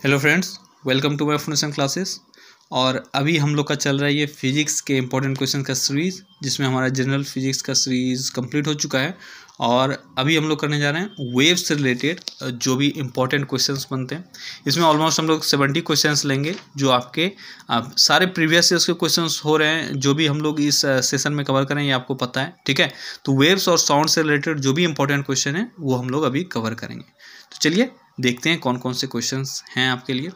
Hello friends, welcome to my foundation classes. और अभी हम लोग का चल रहा है ये फिजिक्स के इंपॉर्टेंट क्वेश्चन का सीरीज़, जिसमें हमारा जनरल फिजिक्स का सीरीज़ कंप्लीट हो चुका है। और अभी हम लोग करने जा रहे हैं वेव्स से रिलेटेड जो भी इंपॉर्टेंट क्वेश्चंस बनते हैं। इसमें ऑलमोस्ट हम लोग 70 क्वेश्चंस लेंगे, जो आपके सारे प्रीवियस ईयर्स के क्वेश्चंस हो रहे हैं, जो भी हम लोग इस सेशन में कवर करें, ये आपको पता है, ठीक है। तो वेव्स और साउंड से रिलेटेड जो भी इंपॉर्टेंट क्वेश्चन है वो हम लोग अभी कवर करेंगे। तो चलिए देखते हैं कौन कौन से क्वेश्चंस हैं आपके लिए।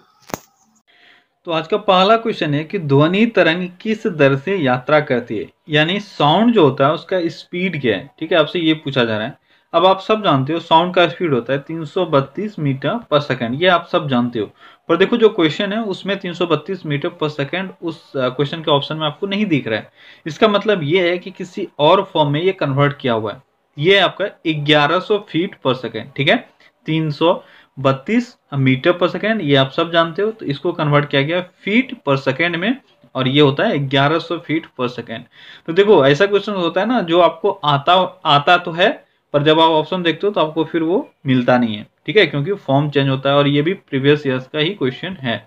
तो आज का पहला क्वेश्चन है कि ध्वनि तरंग किस दर से यात्रा करती है, यानी साउंड जो होता है उसका स्पीड क्या है। ठीक है, आपसे ये पूछा जा रहा है। अब आप सब जानते हो साउंड का स्पीड होता है 332 मीटर पर सेकंड, ये आप सब जानते हो। पर देखो जो क्वेश्चन है उसमें 332 मीटर पर सेकंड उस क्वेश्चन के ऑप्शन में आपको नहीं दिख रहा है। इसका मतलब ये है कि किसी और फॉर्म में ये कन्वर्ट किया हुआ है। ये आपका 1100 फीट पर सेकंड, ठीक है। 332 मीटर पर सेकेंड, ये आप सब जानते हो। तो इसको कन्वर्ट किया गया फीट पर सेकेंड में, और ये होता है 1100 फीट पर सेकेंड। तो देखो ऐसा क्वेश्चन होता है ना, जो आपको आता तो है, पर जब आप ऑप्शन देखते हो तो आपको फिर वो मिलता नहीं है, ठीक है, क्योंकि फॉर्म चेंज होता है। और ये भी प्रीवियस ईयर्स का ही क्वेश्चन है।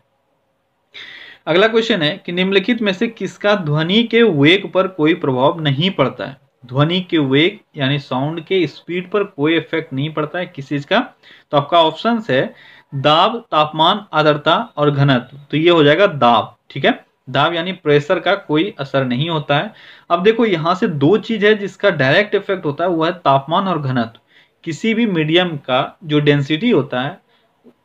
अगला क्वेश्चन है कि निम्नलिखित में से किसका ध्वनि के वेग पर कोई प्रभाव नहीं पड़ता है। ध्वनि के वेग यानी साउंड के स्पीड पर कोई इफेक्ट नहीं पड़ता है किसी चीज का। तो आपका ऑप्शन है दाब, तापमान, आर्द्रता और घनत्व। तो ये हो जाएगा दाब, ठीक है। दाब यानी प्रेशर का कोई असर नहीं होता है। अब देखो यहां से दो चीज है जिसका डायरेक्ट इफेक्ट होता है, वो है तापमान और घनत्व। किसी भी मीडियम का जो डेंसिटी होता है,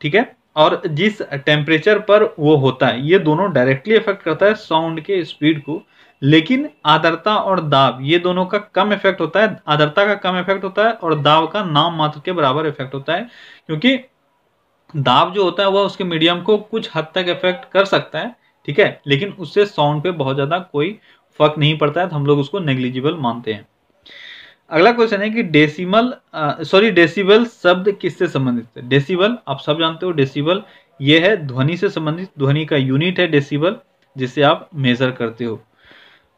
ठीक है, और जिस टेम्परेचर पर वो होता है, ये दोनों डायरेक्टली इफेक्ट करता है साउंड के स्पीड को। लेकिन आर्द्रता और दाब ये दोनों का कम इफेक्ट होता है। आर्द्रता का कम इफेक्ट होता है और दाब का नाम मात्र के बराबर इफेक्ट होता है, क्योंकि दाब जो होता है वह उसके मीडियम को कुछ हद तक इफेक्ट कर सकता है, ठीक है, लेकिन उससे साउंड पे बहुत ज्यादा कोई फर्क नहीं पड़ता है। तो हम लोग उसको नेग्लिजिबल मानते हैं। अगला क्वेश्चन है कि डेसिबल शब्द किससे संबंधित है। डेसिबल आप सब जानते हो, डेसिबल ये है ध्वनि से संबंधित, ध्वनि का यूनिट है डेसिबल, जिसे आप मेजर करते हो।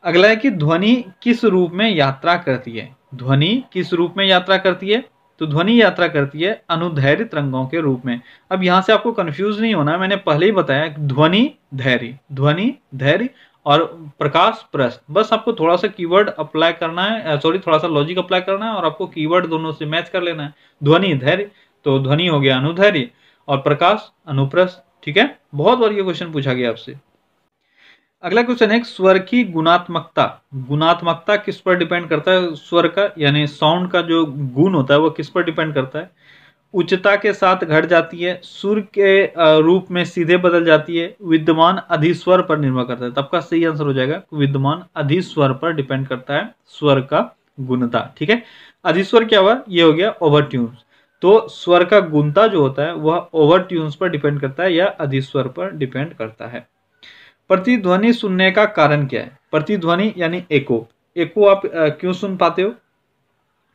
अगला है कि ध्वनि किस रूप में यात्रा करती है। ध्वनि किस रूप में यात्रा करती है। तो ध्वनि यात्रा करती है अनुदैर्घ्य तरंगों के रूप में। अब यहां से आपको कंफ्यूज नहीं होना है, मैंने पहले ही बताया ध्वनि धैर्य और प्रकाश प्रश्न। बस आपको थोड़ा सा कीवर्ड अप्लाई करना है, थोड़ा सा लॉजिक अप्लाई करना है, और आपको कीवर्ड दोनों से मैच कर लेना है। ध्वनि धैर्य, तो ध्वनि हो गया अनुधैर्य, और प्रकाश अनुप्रस्थ, ठीक है। बहुत बार ये क्वेश्चन पूछा गया आपसे। अगला क्वेश्चन है स्वर की गुणात्मकता। गुणात्मकता किस पर डिपेंड करता है। स्वर का यानी साउंड का जो गुण होता है वो किस पर डिपेंड करता है। उच्चता के साथ घट जाती है, सुर के रूप में सीधे बदल जाती है, विद्यमान अधिस्वर पर निर्भर करता है। तब का सही आंसर हो जाएगा विद्यमान अधिस्वर पर डिपेंड करता है स्वर का गुणता, ठीक है। अधिस्वर क्या हुआ, ये हो गया ओवर ट्यून्स। तो स्वर का गुणता जो होता है वह ओवर ट्यून्स पर डिपेंड करता है या अधिस्वर पर डिपेंड करता है। प्रतिध्वनि सुनने का कारण क्या है। प्रतिध्वनि यानी एको। एको आप क्यों सुन पाते हो।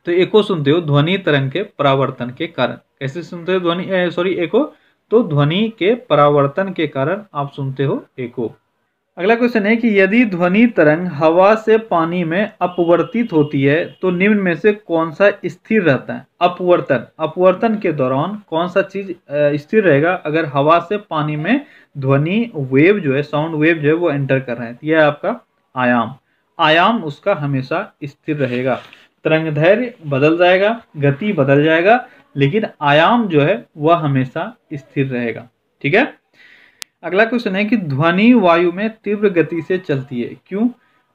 तो एको सुनते हो ध्वनि तरंग के परावर्तन के कारण। कैसे सुनते हो एको। तो ध्वनि के परावर्तन के कारण आप सुनते हो एको। अगला क्वेश्चन है कि यदि ध्वनि तरंग हवा से पानी में अपवर्तित होती है तो निम्न में से कौन सा स्थिर रहता है। अपवर्तन के दौरान कौन सा चीज स्थिर रहेगा। अगर हवा से पानी में ध्वनि वेव जो है, साउंड वेव जो है वो एंटर कर रहे हैं, तो यह आपका आयाम उसका हमेशा स्थिर रहेगा। तरंगदैर्घ्य बदल जाएगा, गति बदल जाएगा, लेकिन आयाम जो है वह हमेशा स्थिर रहेगा, ठीक है। अगला क्वेश्चन है कि ध्वनि वायु में तीव्र गति से चलती है, क्यों।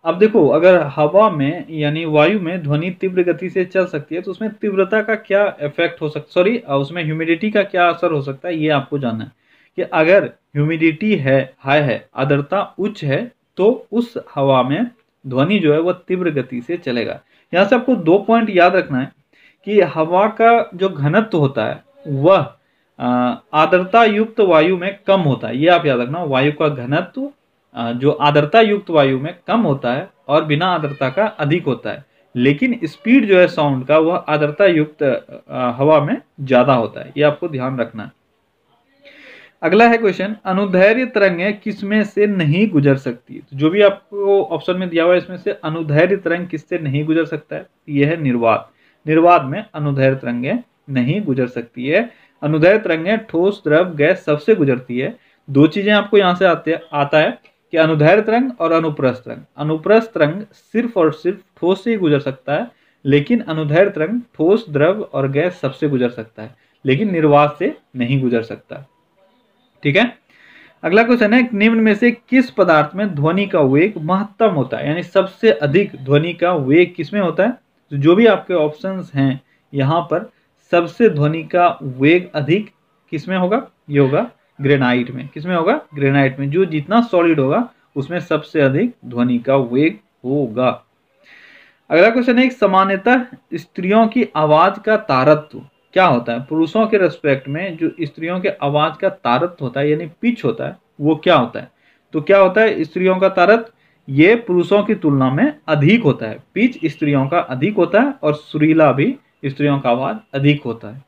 अब देखो अगर हवा में यानी वायु में ध्वनि तीव्र गति से चल सकती है तो उसमें तीव्रता का क्या इफेक्ट हो सकता, उसमें ह्यूमिडिटी का क्या असर हो सकता है, ये आपको जानना है। कि अगर ह्यूमिडिटी है हाई है, आर्द्रता उच्च है, तो उस हवा में ध्वनि जो है वह तीव्र गति से चलेगा। यहाँ से आपको दो पॉइंट याद रखना है कि हवा का जो घनत्व होता है वह आर्द्रता युक्त वायु में कम होता है। ये आप याद रखना, वायु का घनत्व जो आर्द्रता युक्त वायु में कम होता है और बिना आर्द्रता का अधिक होता है। लेकिन स्पीड जो है साउंड का वह आर्द्रता युक्त हवा में ज्यादा होता है। ये आपको ध्यान रखना है। अगला है क्वेश्चन, अनुदैर्घ्य तरंगें किसमें से नहीं गुजर सकती। तो जो भी आपको ऑप्शन में दिया हुआ है इसमें से अनुदैर्घ्य तरंग किससे नहीं गुजर सकता है, यह है निर्वात। निर्वात में अनुदैर्घ्य तरंगें नहीं गुजर सकती है। अनुदैर्ध्य तरंगें ठोस, द्रव, गैस सबसे गुजरती है। दो चीजें आपको यहाँ से आता है कि अनुदैर्ध्य तरंग और अनुप्रस्थ तरंग। अनुप्रस्थ तरंग सिर्फ और सिर्फ ठोस से ही गुजर सकता है, लेकिन अनुदैर्ध्य तरंग ठोस, द्रव और गैस सबसे गुजर सकता है, लेकिन निर्वात से नहीं गुजर सकता। ठीक है, अगला क्वेश्चन है, निम्न में से किस पदार्थ में ध्वनि का वेग महत्तम होता है, यानी सबसे अधिक ध्वनि का वेग किसमें होता है। तो जो भी आपके ऑप्शंस हैं यहाँ पर, सबसे ध्वनि का वेग अधिक किसमें होगा, ये होगा ग्रेनाइट में। किसमें होगा, ग्रेनाइट में। जो जितना सॉलिड होगा उसमें सबसे अधिक ध्वनि का वेग होगा। अगला क्वेश्चन है, सामान्यतः स्त्रियों की आवाज का तारत्व क्या होता है। पुरुषों के रेस्पेक्ट में जो स्त्रियों के आवाज का तारत्व होता है यानी पिच होता है, वो क्या होता है। तो क्या होता है स्त्रियों का तारत्व, ये पुरुषों की तुलना में अधिक होता है। पिच स्त्रियों का अधिक होता है और सुरीला भी स्त्रियों का आवाज अधिक होता है।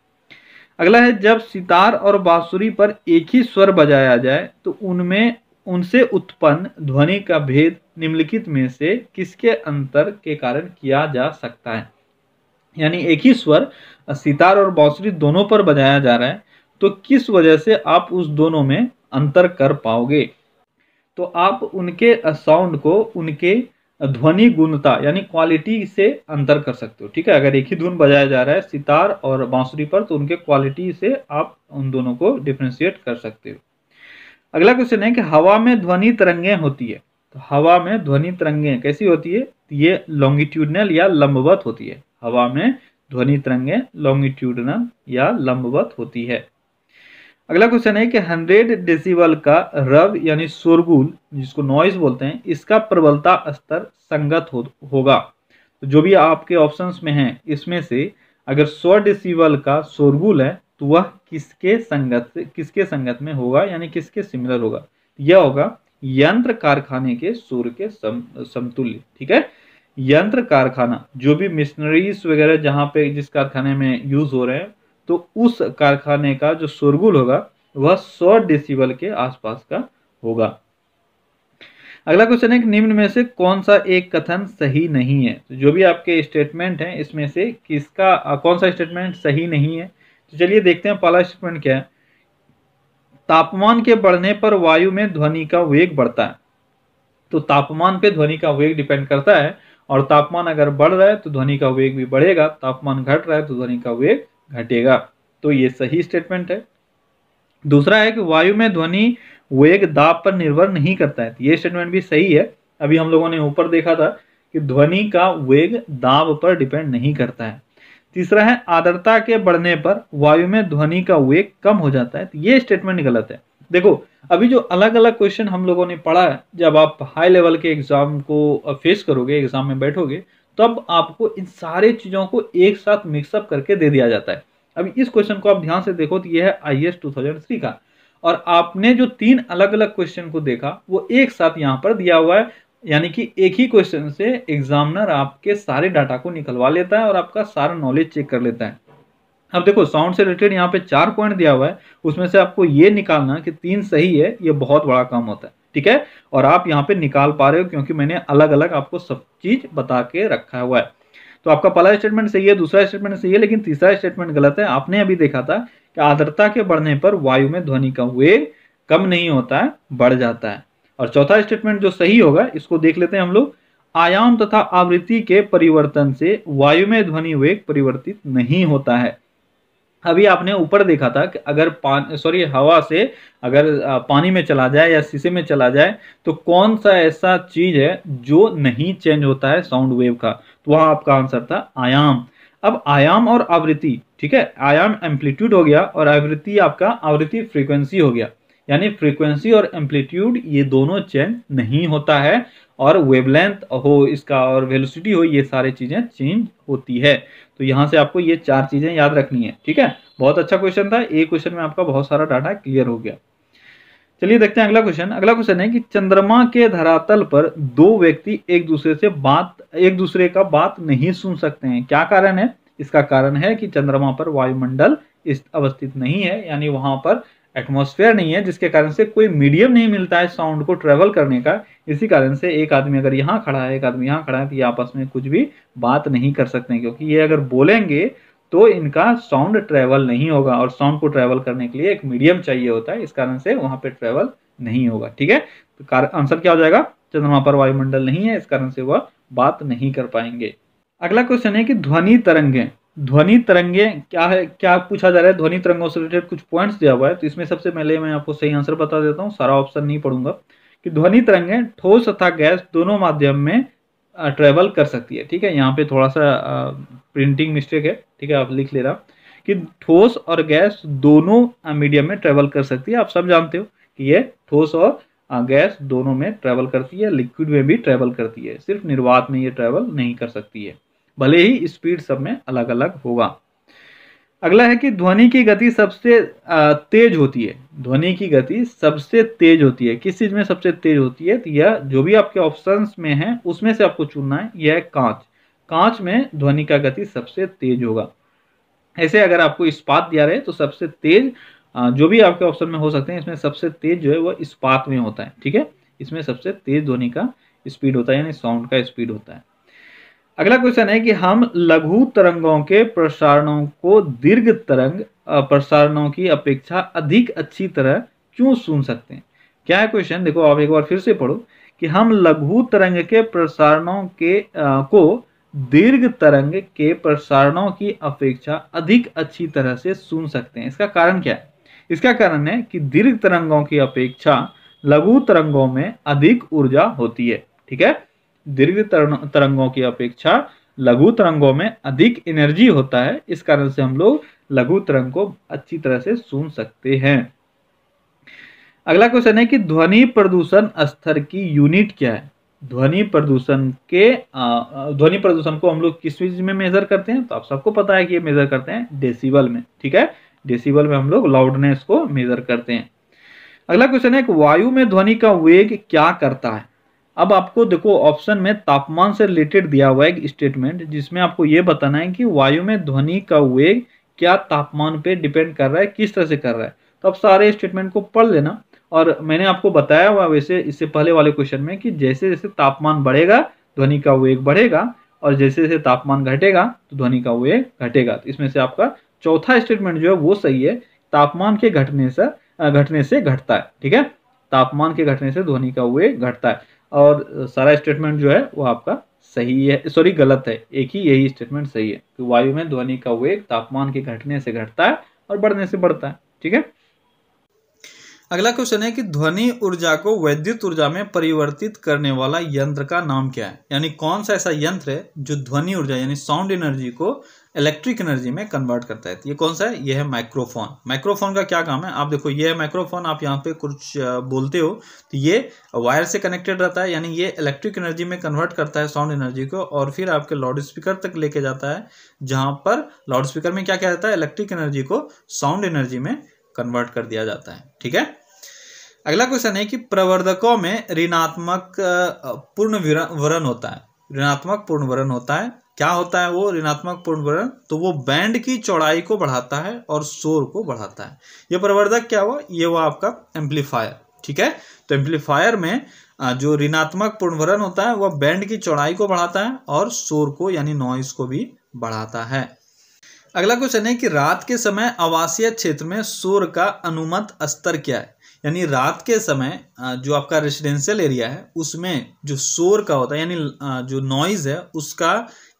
अगला है, जब सितार और बांसुरी पर एक ही स्वर बजाया जाए तो उनसे उत्पन्न ध्वनि का भेद निम्नलिखित में से किसके अंतर के कारण किया जा सकता है। यानी एक ही स्वर सितार और बांसुरी दोनों पर बजाया जा रहा है, तो किस वजह से आप उस दोनों में अंतर कर पाओगे। तो आप उनके साउंड को उनके ध्वनि गुणता यानी क्वालिटी से अंतर कर सकते हो। ठीक है, अगर एक ही धुन बजाया जा रहा है सितार और बांसुरी पर, तो उनके क्वालिटी से आप उन दोनों को डिफ्रेंशिएट कर सकते हो। अगला क्वेश्चन है कि हवा में ध्वनि तरंगें होती है। तो हवा में ध्वनि तरंगें कैसी होती है, ये लॉन्गिट्यूडनल या लंबवत होती है। हवा में ध्वनि तरंगें लॉन्गिट्यूडनल या लंबवत होती है। अगला क्वेश्चन है कि 100 डेसिबल का रव यानी शोरगुल, जिसको नॉइज बोलते हैं, इसका प्रबलता स्तर संगत होगा। तो जो भी आपके ऑप्शंस में है इसमें से अगर 100 डेसिबल का शोरगुल है तो वह किसके संगत में होगा, यानी किसके सिमिलर होगा। यह होगा यंत्र कारखाने के शोर के समतुल्य। ठीक है, यंत्र कारखाना, जो भी मशीनरीज वगैरह जहाँ पे जिस कारखाने में यूज हो रहे हैं, तो उस कारखाने का जो शोरगुल होगा वह 100 डेसिबल के आसपास का होगा। अगला क्वेश्चन है कि निम्न में से कौन सा एक कथन सही नहीं है। तो जो भी आपके स्टेटमेंट हैं इसमें से किसका कौन सा स्टेटमेंट सही नहीं है। तो चलिए देखते हैं पहला स्टेटमेंट क्या है। तापमान के बढ़ने पर वायु में ध्वनि का वेग बढ़ता है। तो तापमान पे ध्वनि का वेग डिपेंड करता है, और तापमान अगर बढ़ रहा है तो ध्वनि का वेग भी बढ़ेगा, तापमान घट रहा है तो ध्वनि का वेग घटेगा। तो ये सही स्टेटमेंट है। दूसरा है कि वायु में ध्वनि वेग दाब पर निर्भर नहीं करता है। ये स्टेटमेंट भी सही है। अभी हम लोगों ने ऊपर देखा था कि ध्वनि का वेग दाब पर डिपेंड नहीं करता है। तीसरा है, आर्द्रता के बढ़ने पर वायु में ध्वनि का वेग कम हो जाता है। तो ये स्टेटमेंट गलत है। देखो, अभी जो अलग अलग क्वेश्चन हम लोगों ने पढ़ा है, जब आप हाई लेवल के एग्जाम को फेस करोगे, एग्जाम में बैठोगे, तब आपको इन सारे चीजों को एक साथ मिक्सअप करके दे दिया जाता है। अभी इस क्वेश्चन को आप ध्यान से देखो तो यह है IAS 2003 का, और आपने जो 3 अलग अलग क्वेश्चन को देखा वो एक साथ यहाँ पर दिया हुआ है। यानी कि एक ही क्वेश्चन से एग्जामिनर आपके सारे डाटा को निकलवा लेता है और आपका सारा नॉलेज चेक कर लेता है। अब देखो, साउंड से रिलेटेड यहाँ पे 4 पॉइंट दिया हुआ है, उसमें से आपको ये निकालना कि 3 सही है, ये बहुत बड़ा काम होता है। ठीक है, और आप यहाँ पे निकाल पा रहे हो क्योंकि मैंने अलग अलग आपको सब चीज बता के रखा हुआ है। तो आपका पहला स्टेटमेंट सही है, दूसरा स्टेटमेंट सही है, लेकिन तीसरा स्टेटमेंट गलत है। आपने अभी देखा था कि आर्द्रता के बढ़ने पर वायु में ध्वनि का वेग कम नहीं होता है, बढ़ जाता है। और चौथा स्टेटमेंट जो सही होगा, इसको देख लेते हैं हम लोग। आयाम तथा आवृत्ति के परिवर्तन से वायु में ध्वनि वेग परिवर्तित नहीं होता है। अभी आपने ऊपर देखा था कि अगर हवा से अगर पानी में चला जाए या शीशे में चला जाए तो कौन सा ऐसा चीज है जो नहीं चेंज होता है साउंड वेव का। तो वहां आपका आंसर था आयाम। अब आयाम और आवृत्ति, ठीक है, आयाम एम्पलीट्यूड हो गया और आवृत्ति आपका आवृत्ति फ्रीक्वेंसी हो गया। यानी फ्रीक्वेंसी और एम्पलीट्यूड ये दोनों चेंज नहीं होता है, और वेवलेंथ हो इसका और वेलोसिटी हो, ये सारी चीजें चेंज होती है। तो यहाँ से आपको ये 4 चीजें याद रखनी है। ठीक है, बहुत अच्छा क्वेश्चन था। एक क्वेश्चन में आपका बहुत सारा डाटा क्लियर हो गया। चलिए देखते हैं अगला क्वेश्चन। अगला क्वेश्चन है कि चंद्रमा के धरातल पर 2 व्यक्ति एक दूसरे का बात नहीं सुन सकते हैं, क्या कारण है। इसका कारण है कि चंद्रमा पर वायुमंडल अवस्थित नहीं है, यानी वहां पर एटमॉस्फेयर नहीं है, जिसके कारण से कोई मीडियम नहीं मिलता है साउंड को ट्रेवल करने का। इसी कारण से एक आदमी अगर यहाँ खड़ा है, एक आदमी यहाँ खड़ा है, तो ये आपस में कुछ भी बात नहीं कर सकते हैं, क्योंकि ये अगर बोलेंगे तो इनका साउंड ट्रेवल नहीं होगा, और साउंड को ट्रेवल करने के लिए एक मीडियम चाहिए होता है, इस कारण से वहां पे ट्रेवल नहीं होगा। ठीक है, तो आंसर क्या हो जाएगा, चंद्रमा पर वायुमंडल नहीं है, इस कारण से वह बात नहीं कर पाएंगे। अगला क्वेश्चन है कि ध्वनि तरंगे, ध्वनि तरंगे क्या है, क्या पूछा जा रहा है, ध्वनि तरंगों से रिलेटेड कुछ पॉइंट्स दिया हुआ है। तो इसमें सबसे पहले मैं आपको सही आंसर बता देता हूँ, सारा ऑप्शन नहीं पढ़ूंगा। कि ध्वनि तरंगे ठोस तथा गैस दोनों माध्यम में ट्रेवल कर सकती है। ठीक है, यहाँ पे थोड़ा सा प्रिंटिंग मिस्टेक है, ठीक है, आप लिख ले रहा कि ठोस और गैस दोनों मीडियम में ट्रेवल कर सकती है। आप सब जानते हो कि ये ठोस और गैस दोनों में ट्रेवल करती है, लिक्विड में भी ट्रेवल करती है, सिर्फ निर्वात में ये ट्रेवल नहीं कर सकती है, भले ही स्पीड सब में अलग अलग होगा। अगला है कि ध्वनि की गति सबसे तेज होती है, ध्वनि की गति सबसे तेज होती है, किस चीज में सबसे तेज होती है, तो यह जो भी आपके ऑप्शंस में है उसमें से आपको चुनना है। यह है कांच, कांच में ध्वनि का गति सबसे तेज होगा। ऐसे अगर आपको इस्पात दिया रहे तो सबसे तेज जो भी आपके ऑप्शन में हो सकते हैं, इसमें सबसे तेज जो है वो इस्पात में होता है। ठीक है, इसमें सबसे तेज ध्वनि का स्पीड होता है, यानी साउंड का स्पीड होता है। अगला क्वेश्चन है कि हम लघु तरंगों के प्रसारणों को दीर्घ तरंग प्रसारणों की अपेक्षा अधिक अच्छी तरह क्यों सुन सकते हैं। क्या है क्वेश्चन, देखो आप एक बार फिर से पढ़ो कि हम लघु तरंग के प्रसारणों के को दीर्घ तरंग के प्रसारणों की अपेक्षा अधिक अच्छी तरह से सुन सकते हैं। इसका कारण क्या है, इसका कारण है कि दीर्घ तरंगों की अपेक्षा लघु तरंगों में अधिक ऊर्जा होती है। ठीक है, दीर्घ तरंगों की अपेक्षा लघु तरंगों में अधिक एनर्जी होता है, इस कारण से हम लोग लघु तरंग को अच्छी तरह से सुन सकते हैं। अगला क्वेश्चन है कि ध्वनि प्रदूषण स्तर की यूनिट क्या है। ध्वनि प्रदूषण को हम लोग किस चीज में मेजर करते हैं, तो आप सबको पता है कि ये मेजर करते हैं डेसिबल में। ठीक है, डेसिबल में हम लोग लाउडनेस को मेजर करते हैं। अगला क्वेश्चन है कि वायु में ध्वनि का वेग क्या करता है। अब आपको देखो ऑप्शन में तापमान से रिलेटेड दिया हुआ है एक स्टेटमेंट, जिसमें आपको ये बताना है कि वायु में ध्वनि का वेग क्या तापमान पे डिपेंड कर रहा है, किस तरह से कर रहा है। तो आप सारे स्टेटमेंट को पढ़ लेना, और मैंने आपको बताया हुआ वैसे इससे पहले वाले क्वेश्चन में कि जैसे जैसे तापमान बढ़ेगा ध्वनि का वेग बढ़ेगा, और जैसे जैसे तापमान घटेगा तो ध्वनि का वेग घटेगा। तो इसमें से आपका चौथा स्टेटमेंट जो है वो सही है, तापमान के घटने से घटता है। ठीक है, तापमान के घटने से ध्वनि का वेग घटता है, और सारा स्टेटमेंट जो है वो आपका सही है, सॉरी गलत है, एक ही यही स्टेटमेंट सही है कि वायु में ध्वनि का वेग तापमान के घटने से घटता है और बढ़ने से बढ़ता है। ठीक है, अगला क्वेश्चन है कि ध्वनि ऊर्जा को वैद्युत ऊर्जा में परिवर्तित करने वाला यंत्र का नाम क्या है। यानी कौन सा ऐसा यंत्र है जो ध्वनि ऊर्जा यानी साउंड एनर्जी को इलेक्ट्रिक एनर्जी में कन्वर्ट करता है। तो ये कौन सा है, ये है माइक्रोफोन। माइक्रोफोन का क्या काम है, आप देखो ये है माइक्रोफोन, आप यहाँ पे कुछ बोलते हो तो ये वायर से कनेक्टेड रहता है, यानी ये इलेक्ट्रिक एनर्जी में कन्वर्ट करता है साउंड एनर्जी को, और फिर आपके लाउड स्पीकर तक लेके जाता है, जहाँ पर लाउड स्पीकर में क्या क्या रहता है, इलेक्ट्रिक एनर्जी को साउंड एनर्जी में कन्वर्ट कर दिया जाता है। ठीक है, अगला क्वेश्चन है कि प्रवर्धकों में ऋणात्मक पूर्णवरण होता है। ऋणात्मक पूर्णवरण होता है, क्या होता है वो ऋणात्मक पूर्णवरण, तो वो बैंड की चौड़ाई को बढ़ाता है और शोर को बढ़ाता है। ये प्रवर्धक क्या हुआ, ये हुआ आपका एम्पलीफायर। ठीक है, तो एम्पलीफायर में जो ऋणात्मक पूर्णवरण होता है वह बैंड की चौड़ाई को बढ़ाता है और शोर को यानी नॉइज को भी बढ़ाता है। अगला क्वेश्चन है कि रात के समय आवासीय क्षेत्र में शोर का अनुमत स्तर क्या है। यानी रात के समय जो आपका रेसिडेंशियल एरिया है उसमें जो शोर का होता है यानी जो नॉइज है उसका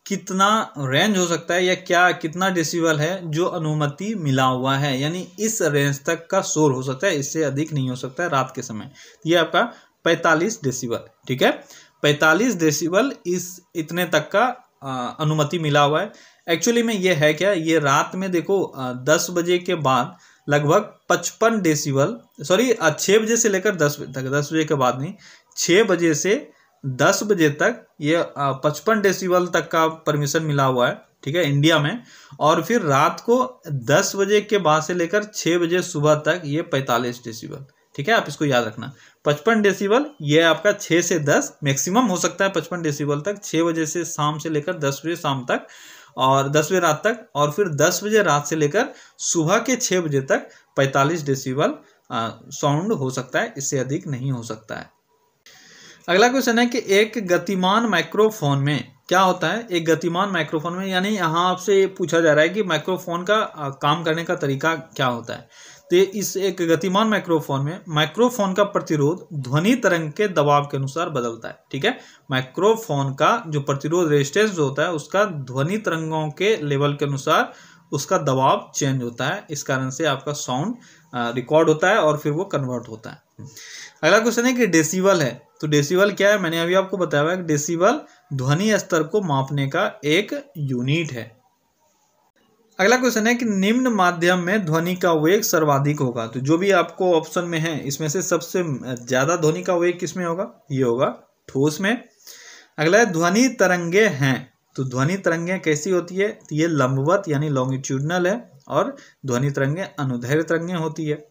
कितना रेंज हो सकता है, या क्या कितना डेसिबल है जो अनुमति मिला हुआ है, यानी इस रेंज तक का शोर हो सकता है, इससे अधिक नहीं हो सकता है रात के समय। ये आपका 45 डेसिबल। ठीक है, 45 डेसिबल इतने तक का अनुमति मिला हुआ है। एक्चुअली में ये है क्या, ये रात में देखो 10 बजे के बाद लगभग 55 डेसिबल, सॉरी 6 बजे से लेकर 10 बजे तक, 10 बजे के बाद नहीं, 6 बजे से 10 बजे तक ये 55 डेसिबल तक का परमिशन मिला हुआ है। ठीक है, इंडिया में। और फिर रात को 10 बजे के बाद से लेकर 6 बजे सुबह तक ये 45 डेसिबल। ठीक है, आप इसको याद रखना। 55 डेसिबल ये आपका 6 से 10 मैक्सिमम हो सकता है 55 डेसिबल तक, 6 बजे से शाम से लेकर 10 बजे शाम तक, और 10 बजे रात तक, और फिर 10 बजे रात से लेकर सुबह के 6 बजे तक 45 डेसिबल साउंड हो सकता है, इससे अधिक नहीं हो सकता है। अगला क्वेश्चन है कि एक गतिमान माइक्रोफोन में क्या होता है एक गतिमान माइक्रोफोन में, यानी यहाँ आपसे पूछा जा रहा है कि माइक्रोफोन का काम करने का तरीका क्या होता है। तो इस एक गतिमान माइक्रोफोन में माइक्रोफोन का प्रतिरोध ध्वनि तरंग के दबाव के अनुसार बदलता है। ठीक है, माइक्रोफोन का जो प्रतिरोध रेजिस्टेंस जो होता है उसका ध्वनि तरंगों के लेवल के अनुसार उसका दबाव चेंज होता है। इस कारण से आपका साउंड रिकॉर्ड होता है और फिर वो कन्वर्ट होता है। अगला क्वेश्चन है कि डेसिबल है, तो डेसिबल क्या है, मैंने अभी आपको बताया हुआ है कि डेसिबल ध्वनि स्तर को मापने का एक यूनिट है। अगला क्वेश्चन है कि निम्न माध्यम में ध्वनि का वेग सर्वाधिक होगा। तो जो भी आपको ऑप्शन में है इसमें से सबसे ज्यादा ध्वनि का वेग किसमें होगा, ये होगा ठोस में। अगला है ध्वनि तरंगे हैं, तो ध्वनि तरंगे कैसी होती है, तो ये लंबवत यानी लॉन्गिट्यूडनल है, और ध्वनि तरंगे अनुदैर्ध्य तरंगे होती है।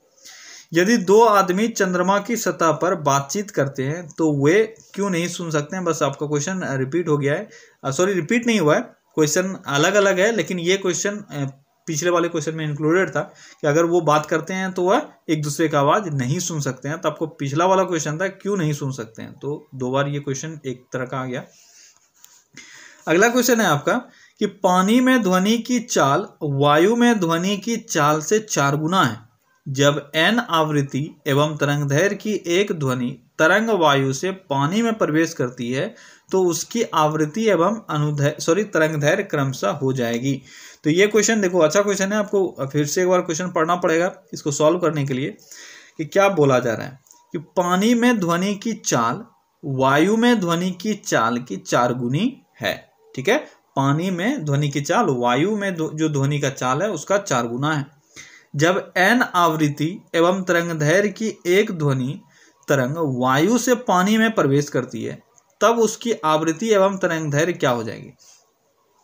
यदि दो आदमी चंद्रमा की सतह पर बातचीत करते हैं तो वे क्यों नहीं सुन सकते हैं। बस आपका क्वेश्चन रिपीट हो गया है, सॉरी रिपीट नहीं हुआ है, क्वेश्चन अलग अलग है, लेकिन ये क्वेश्चन पिछले वाले क्वेश्चन में इंक्लूडेड था कि अगर वो बात करते हैं तो वह एक दूसरे का आवाज नहीं सुन सकते हैं। तो आपको पिछला वाला क्वेश्चन था क्यों नहीं सुन सकते हैं, तो दो बार ये क्वेश्चन एक तरह का आ गया। अगला क्वेश्चन है आपका कि पानी में ध्वनि की चाल वायु में ध्वनि की चाल से 4 गुना है। जब n आवृत्ति एवं तरंगदैर्घ्य की एक ध्वनि तरंग वायु से पानी में प्रवेश करती है तो उसकी आवृत्ति एवं तरंगदैर्घ्य क्रमशः हो जाएगी। तो ये क्वेश्चन देखो अच्छा क्वेश्चन है, आपको फिर से एक बार क्वेश्चन पढ़ना पड़ेगा इसको सॉल्व करने के लिए कि क्या बोला जा रहा है कि पानी में ध्वनि की चाल वायु में ध्वनि की चाल की 4 गुनी है। ठीक है, पानी में ध्वनि की चाल वायु में जो ध्वनि का चाल है उसका 4 गुना है। जब n आवृत्ति एवं तरंगदैर्घ्य की एक ध्वनि तरंग वायु से पानी में प्रवेश करती है तब उसकी आवृत्ति एवं तरंगदैर्घ्य क्या हो जाएगी।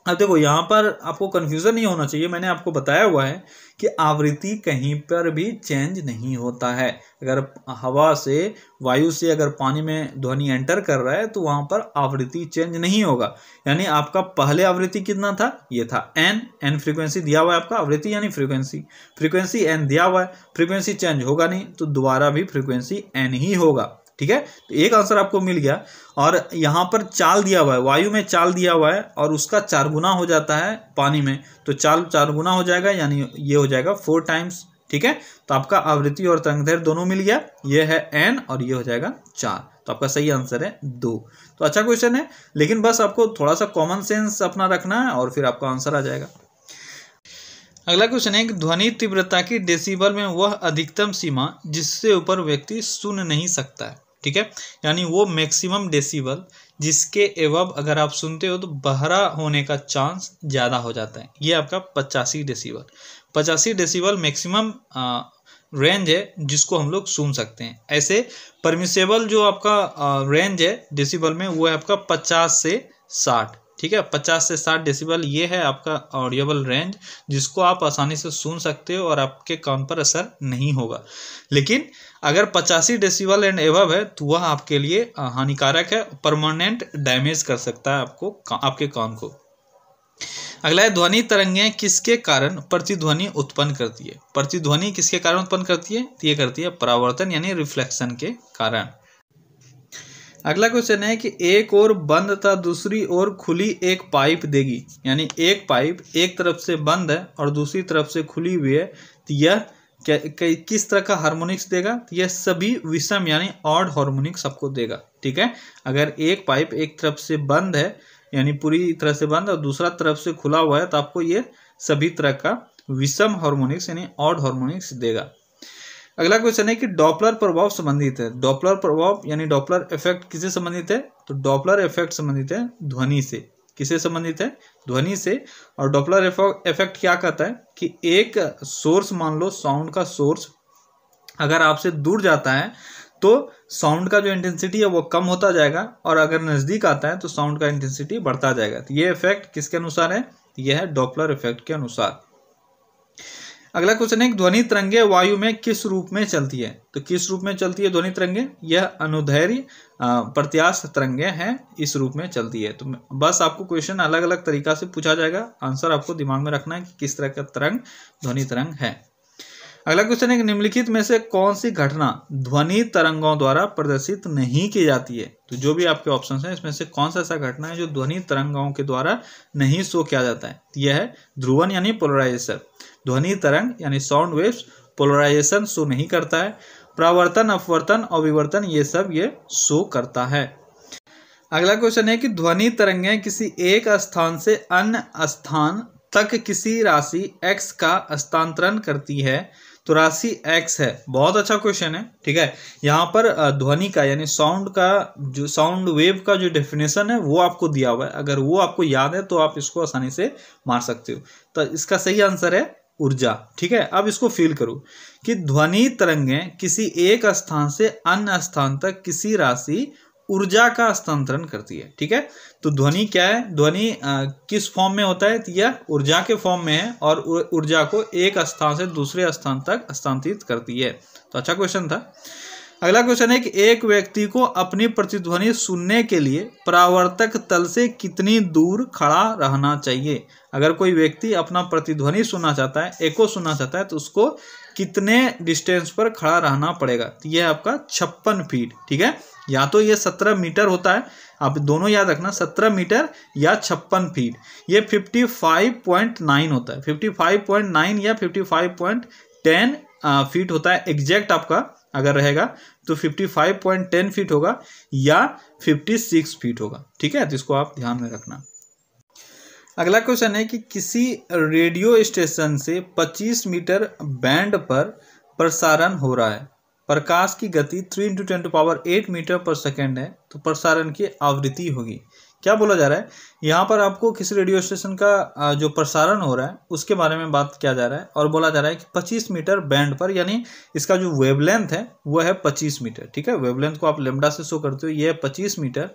अब देखो यहाँ पर आपको कंफ्यूजन नहीं होना चाहिए, मैंने आपको बताया हुआ है कि आवृत्ति कहीं पर भी चेंज नहीं होता है। अगर हवा से वायु से अगर पानी में ध्वनि एंटर कर रहा है तो वहां पर आवृत्ति चेंज नहीं होगा। यानी आपका पहले आवृत्ति कितना था, ये था n फ्रीक्वेंसी दिया हुआ है आपका, आवृत्ति यानी फ्रीक्वेंसी n दिया हुआ है, फ्रीक्वेंसी चेंज होगा नहीं तो दोबारा भी फ्रीक्वेंसी n ही होगा। ठीक है, तो एक आंसर आपको मिल गया। और यहाँ पर चाल दिया हुआ है, वायु में चाल दिया हुआ है और उसका 4 गुना हो जाता है पानी में, तो चाल 4 गुना हो जाएगा यानी ये हो जाएगा 4 टाइम्स। ठीक है, तो आपका आवृत्ति और तरंगदैर्घ्य दोनों मिल गया, ये है n और ये हो जाएगा 4, तो आपका सही आंसर है 2। तो अच्छा क्वेश्चन है, लेकिन बस आपको थोड़ा सा कॉमन सेंस अपना रखना है और फिर आपका आंसर आ जाएगा। अगला क्वेश्चन है कि ध्वनि तीव्रता की डेसिबल में वह अधिकतम सीमा जिससे ऊपर व्यक्ति सुन नहीं सकता है। ठीक है, यानी वो मैक्सिमम डेसिबल जिसके एवब अगर आप सुनते हो तो बहरा होने का चांस ज़्यादा हो जाता है, ये आपका 85 डेसिबल। 85 डेसिबल मैक्सिमम रेंज है जिसको हम लोग सुन सकते हैं। ऐसे परमिसेबल जो आपका रेंज है डेसिबल में वो है आपका 50 से 60। ठीक है, 50 से 60 डेसिबल ये है आपका ऑडियोबल रेंज जिसको आप आसानी से सुन सकते हो और आपके कान पर असर नहीं होगा। लेकिन अगर 85 डेसिबल एंड एबव है तो वह आपके लिए हानिकारक है, परमानेंट डैमेज कर सकता है आपके कान को। अगला है ध्वनि तरंगें किसके कारण प्रतिध्वनि उत्पन्न करती है। प्रतिध्वनि किसके कारण उत्पन्न करती है, तो ये करती है परावर्तन यानी रिफ्लेक्शन के कारण। अगला क्वेश्चन है कि एक ओर बंद तथा दूसरी ओर खुली एक पाइप देगी, यानी एक पाइप एक तरफ से बंद है और दूसरी तरफ से खुली हुई है, तो यह किस तरह का हार्मोनिक्स देगा, तो यह सभी विषम यानी ऑड हार्मोनिक्स आपको देगा। ठीक है, अगर एक पाइप एक तरफ से बंद है यानी पूरी तरह से बंद और दूसरा तरफ से खुला हुआ है तो आपको ये सभी तरह का विषम हार्मोनिक्स यानी ऑड हार्मोनिक्स देगा। अगला क्वेश्चन है कि डॉपलर प्रभाव संबंधित है। डॉपलर प्रभाव यानी डॉपलर इफेक्ट किससे संबंधित है, तो डॉपलर इफेक्ट संबंधित है ध्वनि से। किससे संबंधित है, ध्वनि से। और डॉपलर इफेक्ट क्या कहता है कि एक सोर्स, मान लो साउंड का सोर्स अगर आपसे दूर जाता है तो साउंड का जो इंटेंसिटी है वो कम होता जाएगा और अगर नजदीक आता है तो साउंड का इंटेंसिटी बढ़ता जाएगा। तो ये इफेक्ट किसके अनुसार है, यह है डॉपलर इफेक्ट के अनुसार। अगला क्वेश्चन है कि ध्वनि तरंगे वायु में किस रूप में चलती है, तो किस रूप में चलती है ध्वनि तरंगे, यह अनुदैर्घ्य प्रत्यास्थ तरंगे हैं, इस रूप में चलती है। तो बस आपको क्वेश्चन अलग अलग तरीका से पूछा जाएगा, आंसर आपको दिमाग में रखना है कि किस तरह का तरंग ध्वनि तरंग है। अगला क्वेश्चन है कि निम्नलिखित में से कौन सी घटना ध्वनि तरंगों द्वारा प्रदर्शित नहीं की जाती है। तो जो भी आपके ऑप्शन हैं इसमें से कौन सा ऐसा घटना है जो ध्वनि तरंगों के द्वारा नहीं शो किया जाता है। यह है ध्रुवन यानी पोलराइजेशन। ध्वनि तरंग यानी साउंड वेव्स पोलराइजेशन शो नहीं करता है। परावर्तन, अपवर्तन और विवर्तन ये सब ये शो करता है। अगला क्वेश्चन है कि ध्वनि तरंगें किसी एक स्थान से अन्य स्थान तक किसी राशि x का हस्तांतरण करती है। तो राशि x है। बहुत अच्छा क्वेश्चन है, ठीक है। यहाँ पर ध्वनि का यानी साउंड का जो साउंड वेव का जो डेफिनेशन है वो आपको दिया हुआ है। अगर वो आपको याद है तो आप इसको आसानी से मार सकते हो। तो इसका सही आंसर है ऊर्जा, ठीक है। अब इसको फील करो कि ध्वनि तरंगें किसी एक स्थान से अन्य स्थान तक किसी राशि ऊर्जा का हस्तांतरण करती है, ठीक है। तो ध्वनि क्या है, ध्वनि किस फॉर्म में होता है, तो यह ऊर्जा के फॉर्म में है और ऊर्जा को एक स्थान से दूसरे स्थान तक हस्तांतरित करती है। तो अच्छा क्वेश्चन था। अगला क्वेश्चन है कि एक व्यक्ति को अपनी प्रतिध्वनि सुनने के लिए परावर्तक तल से कितनी दूर खड़ा रहना चाहिए। अगर कोई व्यक्ति अपना प्रतिध्वनि सुनना चाहता है, एको सुनना चाहता है, तो उसको कितने डिस्टेंस पर खड़ा रहना पड़ेगा। तो यह आपका 56 फीट, ठीक है। या तो ये 17 मीटर होता है, आप दोनों याद रखना, 17 मीटर या 56 फीट। ये 55.9 होता है, 55.9 या 55.10 फीट होता है। एग्जैक्ट आपका अगर रहेगा तो 55.10 फीट होगा या 56 फीट होगा, ठीक है। तो इसको आप ध्यान में रखना। अगला क्वेश्चन है कि किसी रेडियो स्टेशन से 25 मीटर बैंड पर प्रसारण हो रहा है। प्रकाश की गति 3 × 10⁸ मीटर पर सेकेंड है। तो प्रसारण की आवृत्ति होगी। क्या बोला जा रहा है यहाँ पर, आपको किसी रेडियो स्टेशन का जो प्रसारण हो रहा है उसके बारे में बात किया जा रहा है और बोला जा रहा है कि 25 मीटर बैंड पर, यानी इसका जो वेवलेंथ है वो है 25 मीटर, ठीक है। वेवलेंथ को आप लैम्डा से शो करते हो, ये है 25 मीटर।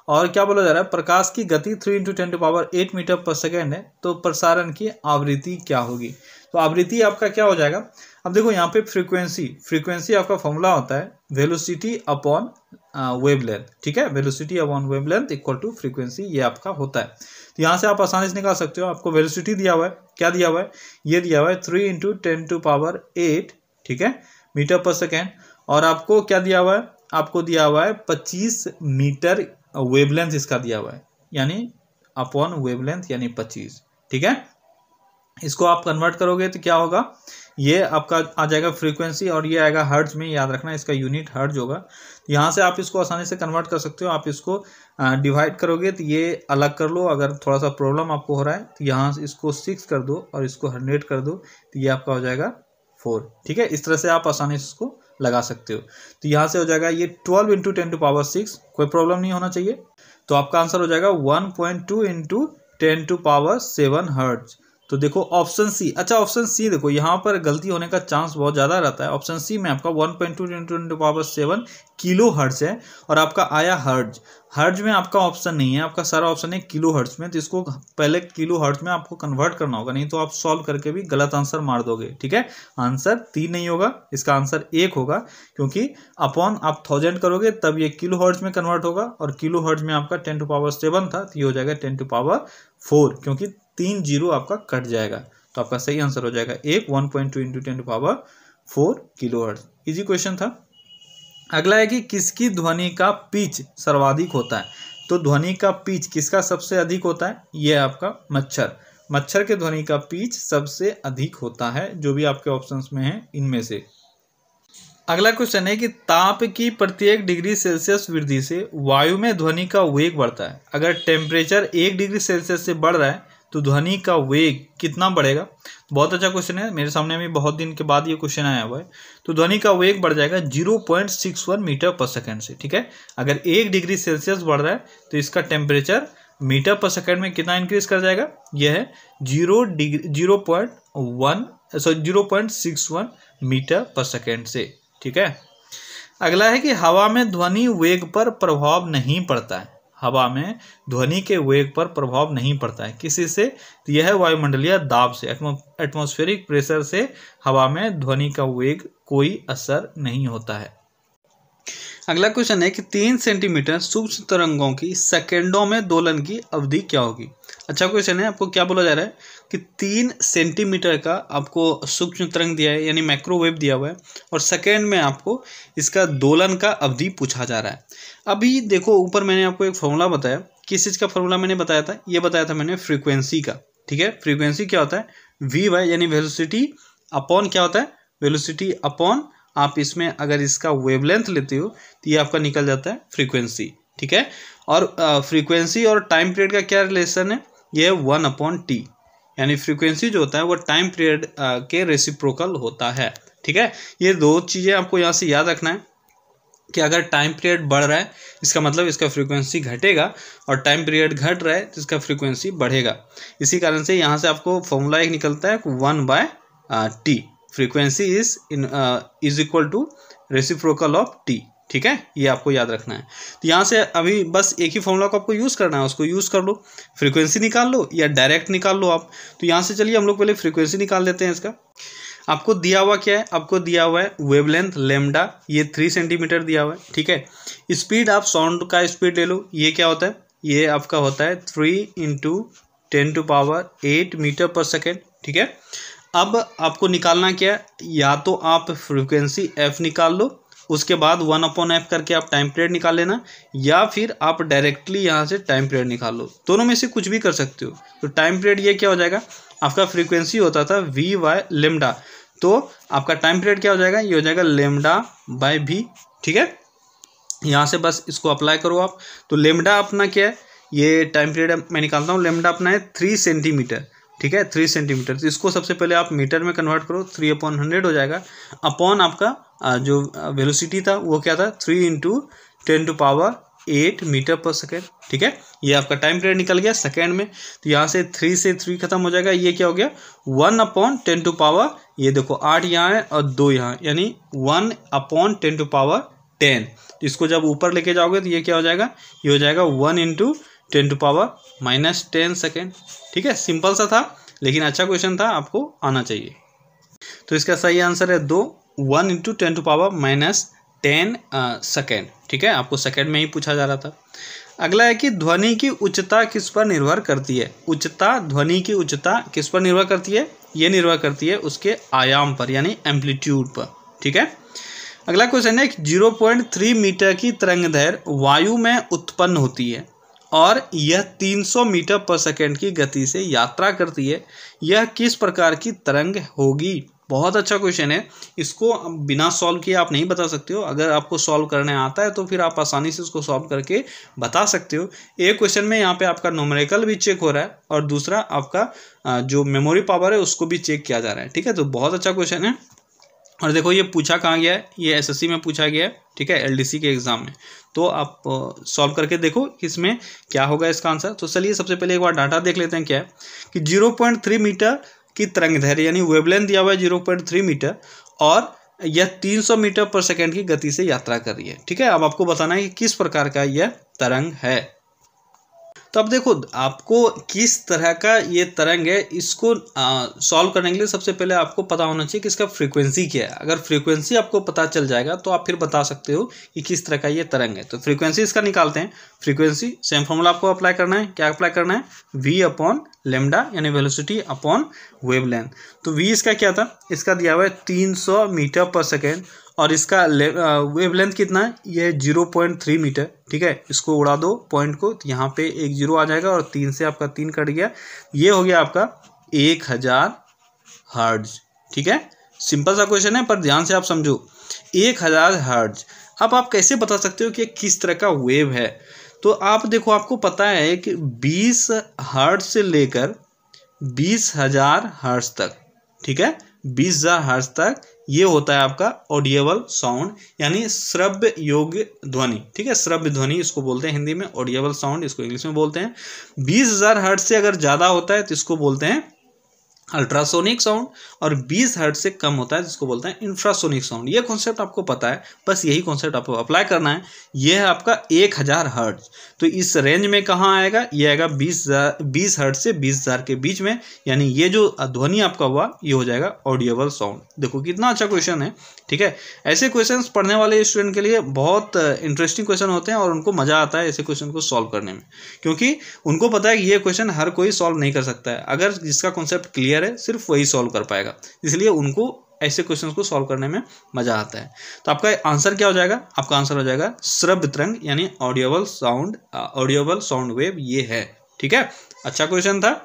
और क्या बोला जा रहा है, प्रकाश की गति 3 × 10⁸ मीटर पर सेकेंड है। तो प्रसारण की आवृत्ति क्या होगी। तो आवृत्ति आपका क्या हो जाएगा। अब देखो यहाँ पे फ्रीक्वेंसी आपका फॉर्मूला होता है वेलोसिटी अपॉन वेवलेंथ, ठीक है। Velocity upon wavelength equal to frequency, ये आपका होता है। तो यहाँ से आप आसानी से निकाल सकते हो। आपको वेलोसिटी दिया हुआ है, क्या दिया हुआ है, ये दिया हुआ है 3 × 10⁸, ठीक है, मीटर पर सेकेंड। और आपको क्या दिया हुआ है, आपको दिया हुआ है 25 मीटर वेवलेंथ इसका दिया हुआ है, यानी अपॉन वेवलेंथ यानी 25, ठीक है। इसको आप कन्वर्ट करोगे तो क्या होगा, ये आपका आ जाएगा फ्रीक्वेंसी और ये आएगा हर्ट्ज में, याद रखना इसका यूनिट हर्ट्ज होगा। तो यहाँ से आप इसको आसानी से कन्वर्ट कर सकते हो। आप इसको डिवाइड करोगे तो ये अलग कर लो। अगर थोड़ा सा प्रॉब्लम आपको हो रहा है तो यहाँ से इसको 6 कर दो और इसको 100 कर दो, तो ये आपका हो जाएगा 4, ठीक है। इस तरह से आप आसानी से इसको लगा सकते हो। तो यहाँ से हो जाएगा ये 12 × 10⁶, कोई प्रॉब्लम नहीं होना चाहिए। तो आपका आंसर हो जाएगा 1.2 × 10⁷ हर्ट्ज। तो देखो ऑप्शन सी, अच्छा ऑप्शन सी देखो यहाँ पर गलती होने का चांस बहुत ज़्यादा रहता है। ऑप्शन सी में आपका 1.2 × 10⁷ किलो हर्ट्ज है और आपका आया हर्ट्ज में आपका ऑप्शन नहीं है, आपका सारा ऑप्शन है किलो हर्ट्ज में। तो इसको पहले किलो हर्ट्ज में आपको कन्वर्ट करना होगा, नहीं तो आप सॉल्व करके भी गलत आंसर मार दोगे, ठीक है। आंसर 3 नहीं होगा, इसका आंसर 1 होगा, क्योंकि अपॉन आप 1000 करोगे तब ये किलो हर्ट्ज में कन्वर्ट होगा और किलो हर्ट्ज में आपका 10⁷ था, तो ये हो जाएगा 10⁴, क्योंकि 3 जीरो आपका कट जाएगा। तो आपका सही आंसर हो जाएगा 1.2 × 10⁴ किलो हर्ट्ज। इजी क्वेश्चन था। अगला है कि किसकी ध्वनि का पिच सर्वाधिक होता है। तो ध्वनि का पिच किसका सबसे अधिक होता है, ये आपका मच्छर के ध्वनि का पिच सबसे अधिक होता है, जो भी आपके ऑप्शंस में है इनमें से। अगला क्वेश्चन है कि ताप की प्रत्येक डिग्री सेल्सियस वृद्धि से वायु में ध्वनि का वेग बढ़ता है। अगर टेम्परेचर 1 डिग्री सेल्सियस से बढ़ रहा है तो ध्वनि का वेग कितना बढ़ेगा। बहुत अच्छा क्वेश्चन है, मेरे सामने भी बहुत दिन के बाद ये क्वेश्चन आया हुआ है। तो ध्वनि का वेग बढ़ जाएगा 0.61 मीटर पर सेकेंड से, ठीक है। अगर 1 डिग्री सेल्सियस बढ़ रहा है तो इसका टेम्परेचर मीटर पर सेकेंड में कितना इंक्रीज कर जाएगा, यह है 0.61 मीटर पर सेकेंड से, ठीक है। अगला है कि हवा में ध्वनि वेग पर प्रभाव नहीं पड़ता है। हवा में ध्वनि के वेग पर प्रभाव नहीं पड़ता है किसी से, तो यह है वायुमंडलीय दाब से, एटमॉस्फेरिक प्रेशर से हवा में ध्वनि का वेग कोई असर नहीं होता है। अगला क्वेश्चन है कि 3 सेंटीमीटर सूक्ष्म तरंगों की सेकेंडों में दोलन की अवधि क्या होगी। अच्छा क्वेश्चन है। आपको क्या बोला जा रहा है कि 3 सेंटीमीटर का आपको सूक्ष्म तरंग दिया है, यानी माइक्रोवेव दिया हुआ है, और सेकेंड में आपको इसका दोलन का अवधि पूछा जा रहा है। अभी देखो ऊपर मैंने आपको एक फॉर्मूला बताया। किस चीज़ का फॉर्मूला मैंने बताया था? ये बताया था मैंने फ्रीक्वेंसी का। ठीक है, फ्रीक्वेंसी क्या होता है? वी वाई यानी वेलोसिटी अपॉन क्या होता है? वेलोसिटी अपॉन आप इसमें अगर इसका वेवलेंथ लेते हो तो ये आपका निकल जाता है फ्रीक्वेंसी। ठीक है, और फ्रीक्वेंसी और टाइम पीरियड का क्या रिलेशन है? ये है 1/t, यानी फ्रीक्वेंसी जो होता है वो टाइम पीरियड के रेसिप्रोकल होता है। ठीक है, ये दो चीज़ें आपको यहाँ से याद रखना है कि अगर टाइम पीरियड बढ़ रहा है इसका मतलब इसका फ्रीक्वेंसी घटेगा, और टाइम पीरियड घट रहा है तो इसका फ्रीक्वेंसी बढ़ेगा। इसी कारण से यहाँ से आपको फॉर्मूला एक निकलता है 1/t, frequency is equal to reciprocal of T. ठीक है, ये आपको याद रखना है। तो यहाँ से अभी बस एक ही फॉर्मूला को आपको यूज़ करना है, उसको यूज़ कर लो, फ्रीक्वेंसी निकाल लो या डायरेक्ट निकाल लो आप। तो यहाँ से चलिए हम लोग पहले फ्रीक्वेंसी निकाल देते हैं इसका। आपको दिया हुआ क्या है? आपको दिया हुआ है वेवलेंथ लैम्डा, ये 3 सेंटीमीटर दिया हुआ है। ठीक है, स्पीड आप साउंड का स्पीड ले लो, ये क्या होता है? ये आपका होता है 3 × 10⁸ मीटर पर सेकेंड। ठीक है, अब आपको निकालना क्या है? या तो आप फ्रीक्वेंसी f निकाल लो, उसके बाद 1/f करके आप टाइम पीरियड निकाल लेना, या फिर आप डायरेक्टली यहाँ से टाइम पीरियड निकाल लो। दोनों में से कुछ भी कर सकते हो। तो टाइम पीरियड ये क्या हो जाएगा? आपका फ्रीक्वेंसी होता था वी वाई लेमडा, तो आपका टाइम पीरियड क्या हो जाएगा? ये हो जाएगा λ/v। ठीक है, यहाँ से बस इसको अप्लाई करो आप। तो लेमडा अपना क्या है? ये टाइम पीरियड मैं निकालता हूँ। लेमडा अपना है 3 सेंटीमीटर। ठीक है, 3 सेंटीमीटर। तो इसको सबसे पहले आप मीटर में कन्वर्ट करो, 3/100 हो जाएगा, अपॉन आपका जो वेलोसिटी था वो क्या था? 3 × 10⁸ मीटर पर सेकेंड। ठीक है, ये आपका टाइम पीरियड निकल गया सेकेंड में। तो यहाँ से 3 से 3 खत्म हो जाएगा, ये क्या हो गया? 1/10⁻, ये देखो 8 यहाँ है और 2 यहाँ, यानी 1/10⁻10। तो इसको जब ऊपर लेके जाओगे तो ये क्या हो जाएगा? ये हो जाएगा 1 × 10⁻−10 सेकेंड। ठीक है, सिंपल सा था लेकिन अच्छा क्वेश्चन था, आपको आना चाहिए। तो इसका सही आंसर है 2, 1 × 10⁻−10 सेकेंड। ठीक है, आपको सेकेंड में ही पूछा जा रहा था। अगला है कि ध्वनि की उच्चता किस पर निर्भर करती है? उच्चता, ध्वनि की उच्चता किस पर निर्भर करती है? ये निर्भर करती है उसके आयाम पर, यानी एम्पलीट्यूड पर। ठीक है, अगला क्वेश्चन है 0.3 मीटर की तरंगदैर्घ्य वायु में उत्पन्न होती है और यह 300 मीटर पर सेकेंड की गति से यात्रा करती है, यह किस प्रकार की तरंग होगी? बहुत अच्छा क्वेश्चन है। इसको बिना सॉल्व किए आप नहीं बता सकते हो। अगर आपको सॉल्व करने आता है तो फिर आप आसानी से उसको सॉल्व करके बता सकते हो। एक क्वेश्चन में यहाँ पे आपका न्यूमेरिकल भी चेक हो रहा है और दूसरा आपका जो मेमोरी पावर है उसको भी चेक किया जा रहा है। ठीक है, तो बहुत अच्छा क्वेश्चन है। और देखो ये पूछा कहाँ गया है? ये एसएससी में पूछा गया है। ठीक है, एलडीसी के एग्जाम में। तो आप सॉल्व करके देखो इसमें क्या होगा इसका आंसर। तो चलिए सबसे पहले एक बार डाटा देख लेते हैं क्या है कि 0.3 मीटर की तरंगदैर्घ्य यानी वेवलेंथ दिया हुआ है 0.3 मीटर और यह 300 मीटर पर सेकेंड की गति से यात्रा कर रही है। ठीक है, अब आपको बताना है कि किस प्रकार का यह तरंग है। तो अब देखो आपको किस तरह का ये तरंग है, इसको सॉल्व करने के लिए सबसे पहले आपको पता होना चाहिए कि इसका फ्रीक्वेंसी क्या है। अगर फ्रीक्वेंसी आपको पता चल जाएगा तो आप फिर बता सकते हो कि किस तरह का ये तरंग है। तो फ्रीक्वेंसी इसका निकालते हैं। फ्रीक्वेंसी सेम फॉर्मूला आपको अप्लाई करना है। क्या अप्लाई करना है? v/λ यानी वेलोसिटी अपॉन वेवलेंथ। तो v इसका क्या था? इसका दिया हुआ है 300 मीटर पर सेकेंड और इसका वेवलेंथ कितना है? ये 0.3 मीटर। ठीक है, इसको उड़ा दो पॉइंट को, तो यहाँ पे एक 0 आ जाएगा और 3 से आपका 3 कट गया। ये हो गया आपका 1000 हर्ट्ज। ठीक है, सिंपल सा क्वेश्चन है पर ध्यान से आप समझो। 1000 हर्ट्ज। अब आप कैसे बता सकते हो कि किस तरह का वेव है? तो आप देखो, आपको पता है कि 20 हर्ट्ज से लेकर 20,000 हर्ट्ज तक, ठीक है, 20,000 हर्ट्ज तक ये होता है आपका ऑडिएबल साउंड, यानी श्रव्य योग्य ध्वनि। ठीक है, श्रव्य ध्वनि इसको बोलते हैं हिंदी में, ऑडिएबल साउंड इसको इंग्लिश में बोलते हैं। 20,000 हर्ट्ज से अगर ज़्यादा होता है तो इसको बोलते हैं अल्ट्रासोनिक साउंड, और 20 हर्ट्ज से कम होता है जिसको बोलते हैं इंफ्रासोनिक साउंड। ये कॉन्सेप्ट आपको पता है, बस यही कॉन्सेप्ट आपको अप्लाई करना है। ये है आपका 1000 हर्ट्ज। तो इस रेंज में कहाँ आएगा, ये आएगा 20 हर्ट्ज से 20,000 के बीच में, यानी ये जो ध्वनि आपका हुआ ये हो जाएगा ऑडिएबल साउंड। देखो कितना अच्छा क्वेश्चन है, ठीक है। ऐसे क्वेश्चन पढ़ने वाले स्टूडेंट के लिए बहुत इंटरेस्टिंग क्वेश्चन होते हैं और उनको मजा आता है ऐसे क्वेश्चन को सॉल्व करने में, क्योंकि उनको पता है कि ये क्वेश्चन हर कोई सॉल्व नहीं कर सकता है। अगर जिसका कॉन्सेप्ट क्लियर है सिर्फ वही सॉल्व कर पाएगा, इसलिए उनको ऐसे क्वेश्चंस को सॉल्व करने में मजा आता है। तो आपका आंसर क्या हो जाएगा, आपका आंसर हो जाएगा श्रव्य तरंग यानी ऑडिएबल साउंड वेव, ये है, ठीक है। अच्छा क्वेश्चन था।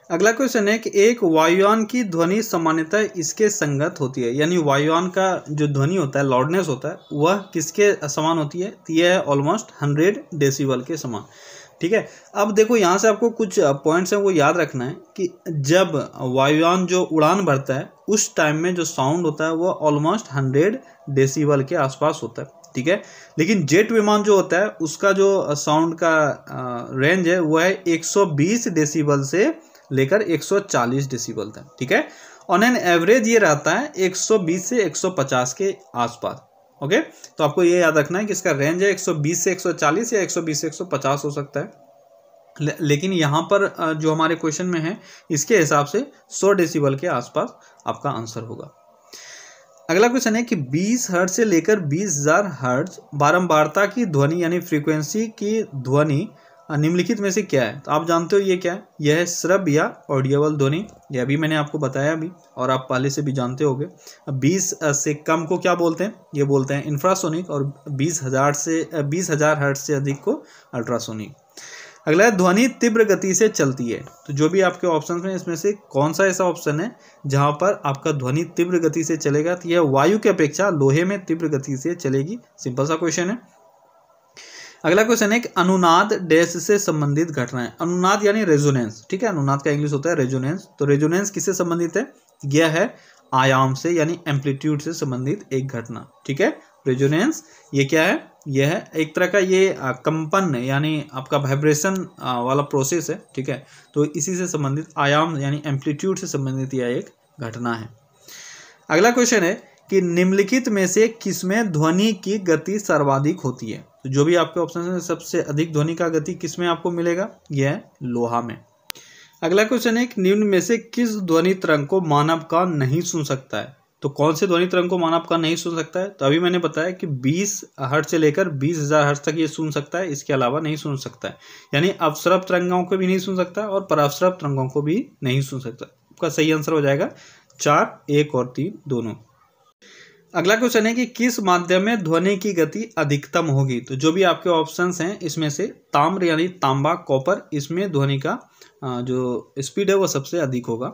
अगला क्वेश्चन है कि एक वायुयान की ध्वनि सामान्यतः इसके संगत होती है, यानी वायुयान का जो ध्वनि होता है, लाउडनेस होता है, वह किसके समान होती है, तो यह है ऑलमोस्ट 100 डेसिबल के समान, ठीक है। अब देखो यहाँ से आपको कुछ पॉइंट्स हैं वो याद रखना है कि जब वायुयान जो उड़ान भरता है उस टाइम में जो साउंड होता है वो ऑलमोस्ट 100 डेसिबल के आसपास होता है, ठीक है। लेकिन जेट विमान जो होता है उसका जो साउंड का रेंज है वो है 120 डेसिबल से लेकर 140 डेसिबल तक, ठीक है। ऑन एन एवरेज ये रहता है 120 से 150 के आसपास, ओके। तो आपको ये याद रखना है कि इसका रेंज है 120 से 140 या 120 से 150 हो सकता है। लेकिन यहाँ पर जो हमारे क्वेश्चन में है इसके हिसाब से 100 डेसिबल के आसपास आपका आंसर होगा। अगला क्वेश्चन है कि 20 हर्ट्ज से लेकर 20,000 हर्ट्ज बारंबारता की ध्वनि यानी फ्रीक्वेंसी की ध्वनि निम्नलिखित में से क्या है। तो आप जानते हो ये क्या है, यह है श्रव्य या ऑडिएबल ध्वनि। यह अभी मैंने आपको बताया अभी, और आप पहले से भी जानते होंगे। 20 से कम को क्या बोलते हैं, ये बोलते हैं इंफ्रासोनिक, और 20,000 हर्ट्ज से अधिक को अल्ट्रासोनिक। अगला है ध्वनि तीव्र गति से चलती है। तो जो भी आपके ऑप्शन में इसमें से कौन सा ऐसा ऑप्शन है जहां पर आपका ध्वनि तीव्र गति से चलेगा, तो यह वायु की अपेक्षा लोहे में तीव्र गति से चलेगी। सिंपल सा क्वेश्चन है। अगला क्वेश्चन है कि अनुनाद डैश से संबंधित घटना है। अनुनाद यानी रेजोनेंस, ठीक है। अनुनाद का इंग्लिश होता है रेजोनेंस। तो रेजोनेंस किससे संबंधित है, यह है आयाम से यानी एम्पलीट्यूड से संबंधित एक घटना, ठीक है। रेजोनेंस ये क्या है, यह है एक तरह का ये कंपन यानी आपका वाइब्रेशन वाला प्रोसेस है, ठीक है। तो इसी से संबंधित आयाम यानी एम्पलीट्यूड से संबंधित यह एक घटना है। अगला क्वेश्चन है कि निम्नलिखित में से किसमें ध्वनि की गति सर्वाधिक होती है। तो जो भी आपके ऑप्शन में सबसे अधिक ध्वनि का गति किसमें आपको मिलेगा, यह है लोहा में। अगला क्वेश्चन है कि निम्न में से किस ध्वनि तरंग को मानव कान नहीं सुन सकता है। तो कौन से ध्वनि तरंग को मानव कान नहीं सुन सकता है, तो अभी मैंने बताया कि 20 हर्ट्ज से लेकर 20,000 हर्ट्ज तक ये सुन सकता है, इसके अलावा नहीं सुन सकता है। यानी अपस्रव तरंगों को भी नहीं सुन सकता और परावस्रव तरंगों को भी नहीं सुन सकता। आपका सही आंसर हो जाएगा 4, 1 और 3 दोनों। अगला क्वेश्चन है कि किस माध्यम में ध्वनि की गति अधिकतम होगी। तो जो भी आपके ऑप्शंस हैं इसमें से ताम्र यानी तांबा, कॉपर, इसमें ध्वनि का जो स्पीड है वो सबसे अधिक होगा।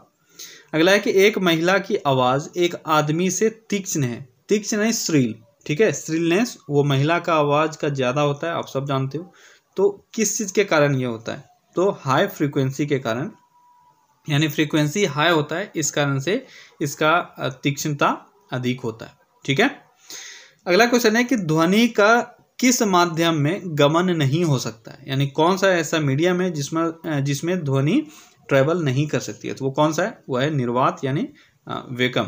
अगला है कि एक महिला की आवाज़ एक आदमी से तीक्ष्ण है। तीक्ष्ण नहीं श्रील, ठीक है। श्रीलनेस वो महिला का आवाज़ का ज़्यादा होता है, आप सब जानते हो। तो किस चीज़ के कारण ये होता है, तो हाई फ्रीक्वेंसी के कारण, यानी फ्रीक्वेंसी हाई होता है इस कारण से इसका तीक्ष्णता अधिक होता है, ठीक है। अगला क्वेश्चन है कि ध्वनि का किस माध्यम में गमन नहीं हो सकता है, यानी कौन सा ऐसा मीडियम है जिसमें ध्वनि ट्रेवल नहीं कर सकती है। तो वो कौन सा है, वो है निर्वात यानी वैक्यूम।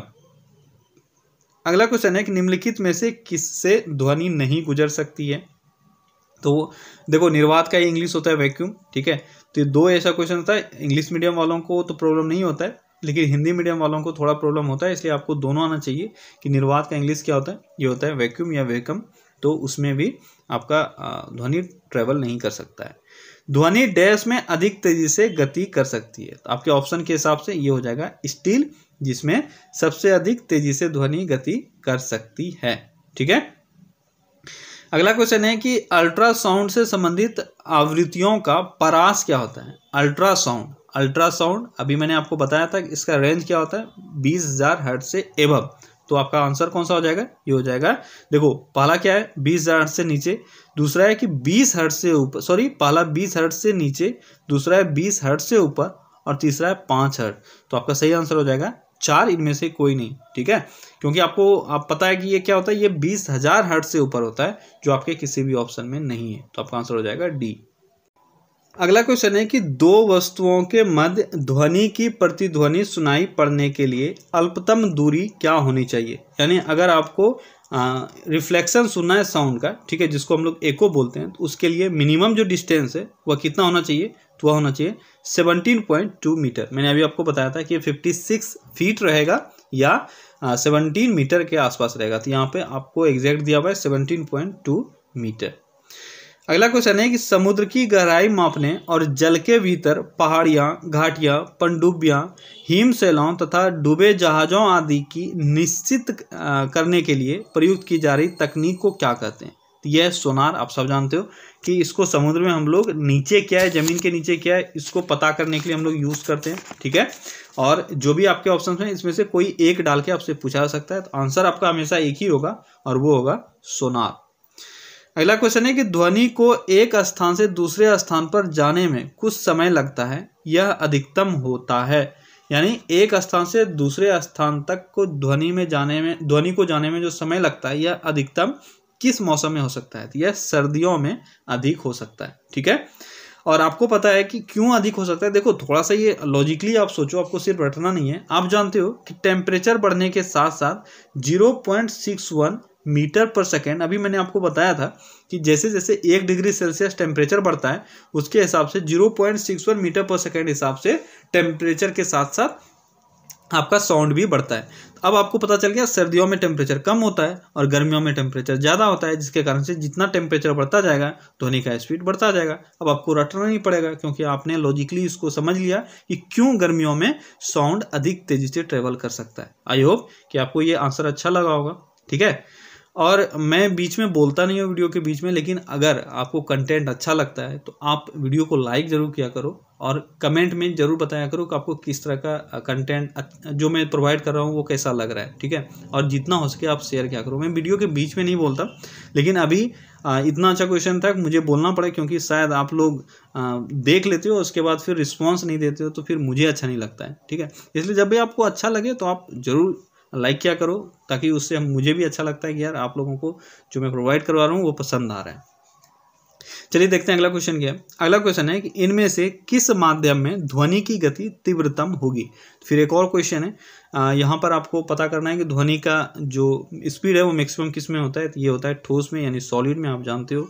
अगला क्वेश्चन है कि निम्नलिखित में से किससे ध्वनि नहीं गुजर सकती है। तो देखो निर्वात का इंग्लिश होता है वैक्यूम, ठीक है। तो ये दो ऐसा क्वेश्चन होता है, इंग्लिश मीडियम वालों को तो प्रॉब्लम नहीं होता है, लेकिन हिंदी मीडियम वालों को थोड़ा प्रॉब्लम होता है, इसलिए आपको दोनों आना चाहिए कि निर्वात का इंग्लिश क्या होता है, ये होता है वैक्यूम या वैक्यूम। तो उसमें भी आपका ध्वनि ट्रेवल नहीं कर सकता है। ध्वनि डैश में अधिक तेजी से गति कर सकती है। तो आपके ऑप्शन के हिसाब से ये हो जाएगा स्टील, जिसमें सबसे अधिक तेजी से ध्वनि गति कर सकती है, ठीक है। अगला क्वेश्चन है कि अल्ट्रासाउंड से संबंधित आवृत्तियों का परास क्या होता है। अल्ट्रासाउंड अभी मैंने आपको बताया था कि इसका रेंज क्या होता है, 20,000 हर्ट्ज से एबव। तो आपका आंसर कौन सा हो जाएगा, ये हो जाएगा, देखो पहला क्या है 20,000 हर्ट्ज से नीचे, दूसरा है कि 20 हर्ट्ज से ऊपर, सॉरी पहला 20 हर्ट्ज से नीचे, दूसरा है 20 हर्ट्ज से ऊपर और तीसरा है 5 हर्ट्ज। तो आपका सही आंसर हो जाएगा 4 इनमें से कोई नहीं, ठीक है। क्योंकि आप पता है कि ये क्या होता है, ये 20,000 हर्ट्ज से ऊपर होता है, जो आपके किसी भी ऑप्शन में नहीं है। तो आपका आंसर हो जाएगा डी। अगला क्वेश्चन है कि दो वस्तुओं के मध्य ध्वनि की प्रतिध्वनि सुनाई पड़ने के लिए अल्पतम दूरी क्या होनी चाहिए। यानी अगर आपको रिफ्लेक्शन सुनना है साउंड का, ठीक है, जिसको हम लोग एको बोलते हैं, तो उसके लिए मिनिमम जो डिस्टेंस है वह कितना होना चाहिए, तो वह होना चाहिए 17.2 मीटर। मैंने अभी आपको बताया था कि 56 फीट रहेगा या 17 मीटर के आसपास रहेगा, तो यहाँ पे आपको एग्जैक्ट दिया हुआ है 17.2 मीटर। अगला क्वेश्चन है कि समुद्र की गहराई मापने और जल के भीतर पहाड़ियाँ, घाटियाँ, पनडुब्बियाँ, हिमशैलों तथा डूबे जहाज़ों आदि की निश्चित करने के लिए प्रयुक्त की जा रही तकनीक को क्या कहते हैं। तो यह सोनार, आप सब जानते हो कि इसको समुद्र में हम लोग नीचे क्या है, ज़मीन के नीचे क्या है, इसको पता करने के लिए हम लोग यूज़ करते हैं, ठीक है। और जो भी आपके ऑप्शन हैं इसमें से कोई एक डाल के आपसे पूछा जा सकता है, तो आंसर आपका हमेशा एक ही होगा और वो होगा सोनार। अगला क्वेश्चन है कि ध्वनि को एक स्थान से दूसरे स्थान पर जाने में कुछ समय लगता है, यह अधिकतम होता है। यानी एक स्थान से दूसरे स्थान तक को ध्वनि को जाने में जो समय लगता है, यह अधिकतम किस मौसम में हो सकता है। तो यह सर्दियों में अधिक हो सकता है, ठीक है। और आपको पता है कि क्यों अधिक हो सकता है। देखो थोड़ा सा ये लॉजिकली आप सोचो, आपको सिर्फ रटना नहीं है। आप जानते हो कि टेम्परेचर बढ़ने के साथ साथ 0.61 मीटर पर सेकेंड, अभी मैंने आपको बताया था कि जैसे जैसे 1 डिग्री सेल्सियस टेम्परेचर बढ़ता है उसके हिसाब से 0.61 मीटर पर सेकेंड हिसाब से टेम्परेचर के साथ साथ आपका साउंड भी बढ़ता है। अब आपको पता चल गया सर्दियों में टेम्परेचर कम होता है और गर्मियों में टेम्परेचर ज़्यादा होता है, जिसके कारण से जितना टेम्परेचर बढ़ता जाएगा ध्वनि का स्पीड बढ़ता जाएगा। अब आपको रटना नहीं पड़ेगा क्योंकि आपने लॉजिकली इसको समझ लिया कि क्यों गर्मियों में साउंड अधिक तेजी से ट्रेवल कर सकता है। आई होप कि आपको ये आंसर अच्छा लगा होगा, ठीक है। और मैं बीच में बोलता नहीं हूँ वीडियो के बीच में, लेकिन अगर आपको कंटेंट अच्छा लगता है तो आप वीडियो को लाइक ज़रूर किया करो और कमेंट में ज़रूर बताया करो कि आपको किस तरह का कंटेंट जो मैं प्रोवाइड कर रहा हूँ वो कैसा लग रहा है, ठीक है। और जितना हो सके आप शेयर किया करो। मैं वीडियो के बीच में नहीं बोलता, लेकिन अभी इतना अच्छा क्वेश्चन था मुझे बोलना पड़ा क्योंकि शायद आप लोग देख लेते हो उसके बाद फिर रिस्पॉन्स नहीं देते हो तो फिर मुझे अच्छा नहीं लगता है, ठीक है। इसलिए जब भी आपको अच्छा लगे तो आप ज़रूर लाइक क्या करो, ताकि उससे मुझे भी अच्छा लगता है कि यार आप लोगों को जो मैं प्रोवाइड करवा रहा हूँ वो पसंद आ रहा है। चलिए देखते हैं अगला क्वेश्चन क्या है। अगला क्वेश्चन है कि इनमें से किस माध्यम में ध्वनि की गति तीव्रतम होगी। फिर एक और क्वेश्चन है, यहाँ पर आपको पता करना है कि ध्वनि का जो स्पीड है वो मैक्सिमम किस में होता है। तो ये होता है ठोस में, यानी सॉलिड में, आप जानते हो।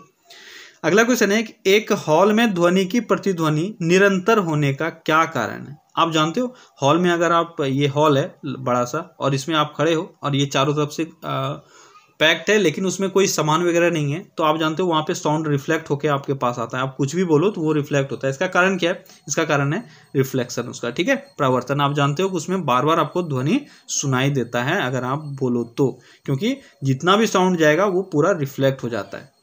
अगला क्वेश्चन है कि एक हॉल में ध्वनि की प्रतिध्वनि निरंतर होने का क्या कारण है। आप जानते हो हॉल में, अगर आप, ये हॉल है बड़ा सा और इसमें आप खड़े हो और ये चारों तरफ से पैक्ड है लेकिन उसमें कोई सामान वगैरह नहीं है, तो आप जानते हो वहाँ पे साउंड रिफ्लेक्ट होकर आपके पास आता है। आप कुछ भी बोलो तो वो रिफ्लेक्ट होता है। इसका कारण क्या है? इसका कारण है रिफ्लेक्शन उसका, ठीक है, प्रवर्तन। आप जानते हो कि उसमें बार बार आपको ध्वनि सुनाई देता है अगर आप बोलो तो, क्योंकि जितना भी साउंड जाएगा वो पूरा रिफ्लेक्ट हो जाता है।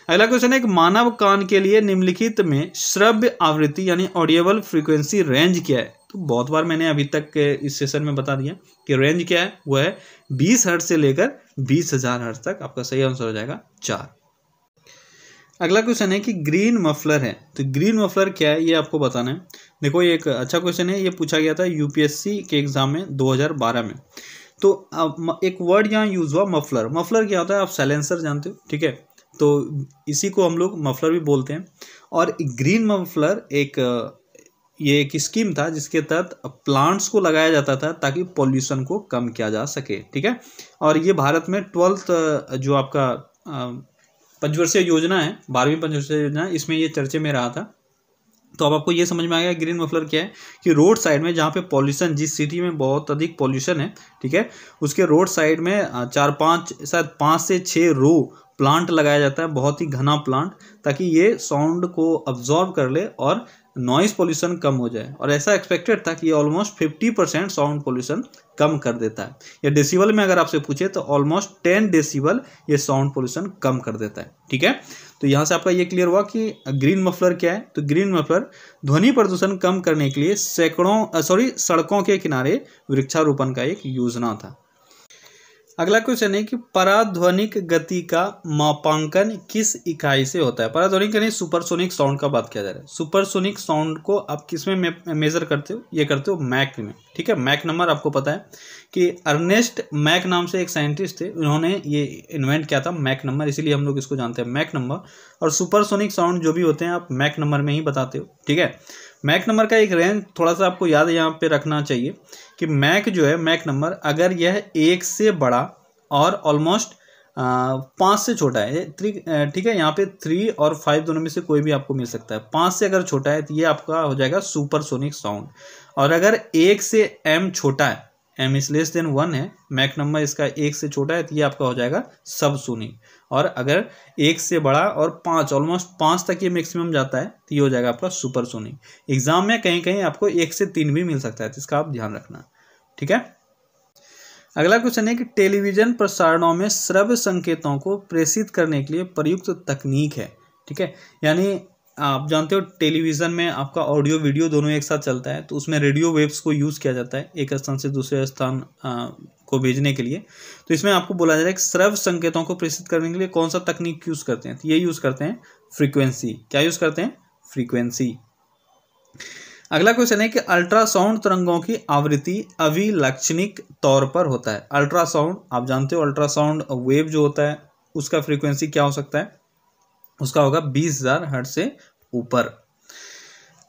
अगला क्वेश्चन है कि मानव कान के लिए निम्नलिखित में श्रव्य आवृत्ति यानी ऑडिएबल फ्रीक्वेंसी रेंज क्या है। तो बहुत बार मैंने अभी तक के इस सेशन में बता दिया कि रेंज क्या है, वो है 20 हर्ट्ज से लेकर 20,000 हर्ट्ज तक। आपका सही आंसर हो जाएगा 4। अगला क्वेश्चन है कि ग्रीन मफलर है, तो ग्रीन मफलर क्या है ये आपको बताना है। देखो ये एक अच्छा क्वेश्चन है, ये पूछा गया था यूपीएससी के एग्जाम में 2012 में। तो एक वर्ड यहाँ यूज हुआ मफलर। मफलर क्या होता है? आप साइलेंसर जानते हो, ठीक है, तो इसी को हम लोग मफलर भी बोलते हैं। और ग्रीन मफलर ये एक स्कीम था जिसके तहत प्लांट्स को लगाया जाता था ताकि पॉल्यूशन को कम किया जा सके, ठीक है। और ये भारत में 12th जो आपका पंचवर्षीय योजना है, 12वीं पंचवर्षीय योजना, इसमें ये चर्चे में रहा था। तो अब आपको ये समझ में आ गया ग्रीन मफलर क्या है, कि रोड साइड में जहाँ पे पॉल्यूशन, जिस सिटी में बहुत अधिक पॉल्यूशन है, ठीक है, उसके रोड साइड में 5 से 6 रो प्लांट लगाया जाता है, बहुत ही घना प्लांट, ताकि ये साउंड को अब्जॉर्ब कर ले और नॉइस पोल्यूशन कम हो जाए। और ऐसा एक्सपेक्टेड था कि ये ऑलमोस्ट 50% साउंड पोल्यूशन कम कर देता है। या डेसिबल में अगर आपसे पूछे तो ऑलमोस्ट 10 डेसिबल ये साउंड पोल्यूशन कम कर देता है, ठीक है। तो यहाँ से आपका ये क्लियर हुआ कि ग्रीन मफलर क्या है। तो ग्रीन मफलर ध्वनि प्रदूषण कम करने के लिए सड़कों के किनारे वृक्षारोपण का एक योजना था। अगला क्वेश्चन है कि पराध्वनिक गति का मापांकन किस इकाई से होता है। पराध्वनिक यानी सुपरसोनिक साउंड का बात किया जा रहा है। सुपरसोनिक साउंड को आप किस में मेजर करते हो, ये करते हो मैक में, ठीक है। मैक नंबर आपको पता है कि अर्नेस्ट मैक नाम से एक साइंटिस्ट थे, उन्होंने ये इन्वेंट किया था मैक नंबर, इसीलिए हम लोग इसको जानते हैं मैक नंबर। और सुपरसोनिक साउंड जो भी होते हैं आप मैक नंबर में ही बताते हो, ठीक है। मैक नंबर का एक रेंज थोड़ा सा आपको याद यहाँ पे रखना चाहिए कि मैक जो है, मैक नंबर अगर यह 1 से बड़ा और ऑलमोस्ट 5 से छोटा है, ठीक है। यहाँ पे 3 और 5 दोनों में से कोई भी आपको मिल सकता है। 5 से अगर छोटा है तो ये आपका हो जाएगा सुपरसोनिक साउंड। और अगर 1 से m छोटा है, m इज लेस देन 1 है, मैक नंबर इसका 1 से छोटा है तो ये आपका हो जाएगा सबसोनिक। और अगर 1 से बड़ा और 5 ऑलमोस्ट 5 तक ये मैक्सिमम जाता है तो ये हो जाएगा आपका सुपरसोनिक। एग्जाम में कहीं कहीं आपको 1 से 3 भी मिल सकता है, तो इसका आप ध्यान रखना, ठीक है। अगला क्वेश्चन है कि टेलीविजन प्रसारणों में श्रव्य संकेतों को प्रेषित करने के लिए प्रयुक्त तकनीक है, ठीक है। यानी आप जानते हो टेलीविज़न में आपका ऑडियो वीडियो दोनों एक साथ चलता है, तो उसमें रेडियो वेव्स को यूज़ किया जाता है एक स्थान से दूसरे स्थान को भेजने के लिए। तो इसमें आपको बोला जा रहा है कि श्रव्य संकेतों को प्रेषित करने के लिए कौन सा तकनीक यूज़ करते हैं, तो ये यूज़ करते हैं फ्रीक्वेंसी। क्या यूज़ करते हैं? फ्रीक्वेंसी। अगला क्वेश्चन है कि अल्ट्रासाउंड तरंगों की आवृत्ति अभिलक्षणिक तौर पर होता है। अल्ट्रासाउंड आप जानते हो, अल्ट्रासाउंड वेव जो होता है उसका फ्रीक्वेंसी क्या हो सकता है, उसका होगा 20,000 हर्ट्ज से ऊपर।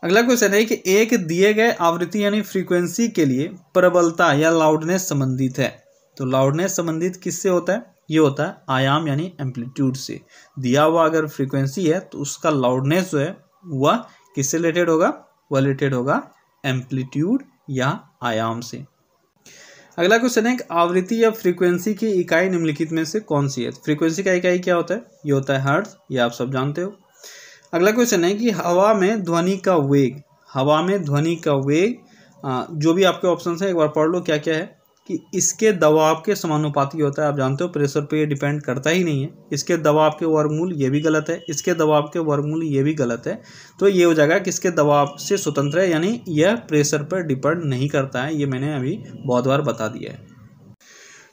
अगला क्वेश्चन है कि एक दिए गए आवृत्ति यानी फ्रीक्वेंसी के लिए प्रबलता या लाउडनेस संबंधित है। तो लाउडनेस संबंधित किससे होता है? ये होता है आयाम यानी एम्पलीट्यूड से। दिया हुआ अगर फ्रीक्वेंसी है तो उसका लाउडनेस जो है वह किससे रिलेटेड होगा? वह रिलेटेड होगा एम्पलीट्यूड या आयाम से। अगला क्वेश्चन है कि आवृत्ति या फ्रीक्वेंसी की इकाई निम्नलिखित में से कौन सी है? फ्रीक्वेंसी का इकाई क्या होता है? ये होता है हर्ट्ज, ये आप सब जानते हो। अगला क्वेश्चन है कि हवा में ध्वनि का वेग, हवा में ध्वनि का वेग जो भी आपके ऑप्शन है एक बार पढ़ लो क्या क्या है कि इसके दबाव के समानुपाती होता है। आप जानते हो प्रेशर पे ये डिपेंड करता ही नहीं है। इसके दबाव के वर्गमूल ये भी गलत है, इसके दबाव के वर्गमूल ये भी गलत है। तो ये हो जाएगा कि इसके दबाव से स्वतंत्र है, यानी यह प्रेशर पर डिपेंड नहीं करता है। ये मैंने अभी बहुत बार बता दिया है।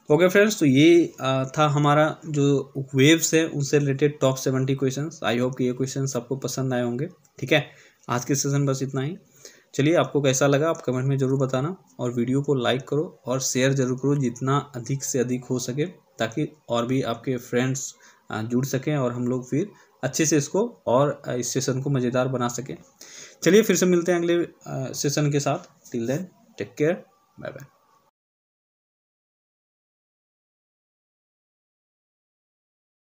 ओके फ्रेंड्स, तो ये था हमारा जो वेव्स है उनसे related top 70 questions. I hope कि ये क्वेश्चंस आपको पसंद आए होंगे, ठीक है। आज के सेशन बस इतना ही। चलिए, आपको कैसा लगा आप कमेंट में ज़रूर बताना, और वीडियो को लाइक करो और शेयर ज़रूर करो जितना अधिक से अधिक हो सके, ताकि और भी आपके फ्रेंड्स जुड़ सकें और हम लोग फिर अच्छे से इसको और इस सेशन को मज़ेदार बना सकें। चलिए फिर से मिलते हैं अगले सेशन के साथ। Till then take care, bye bye.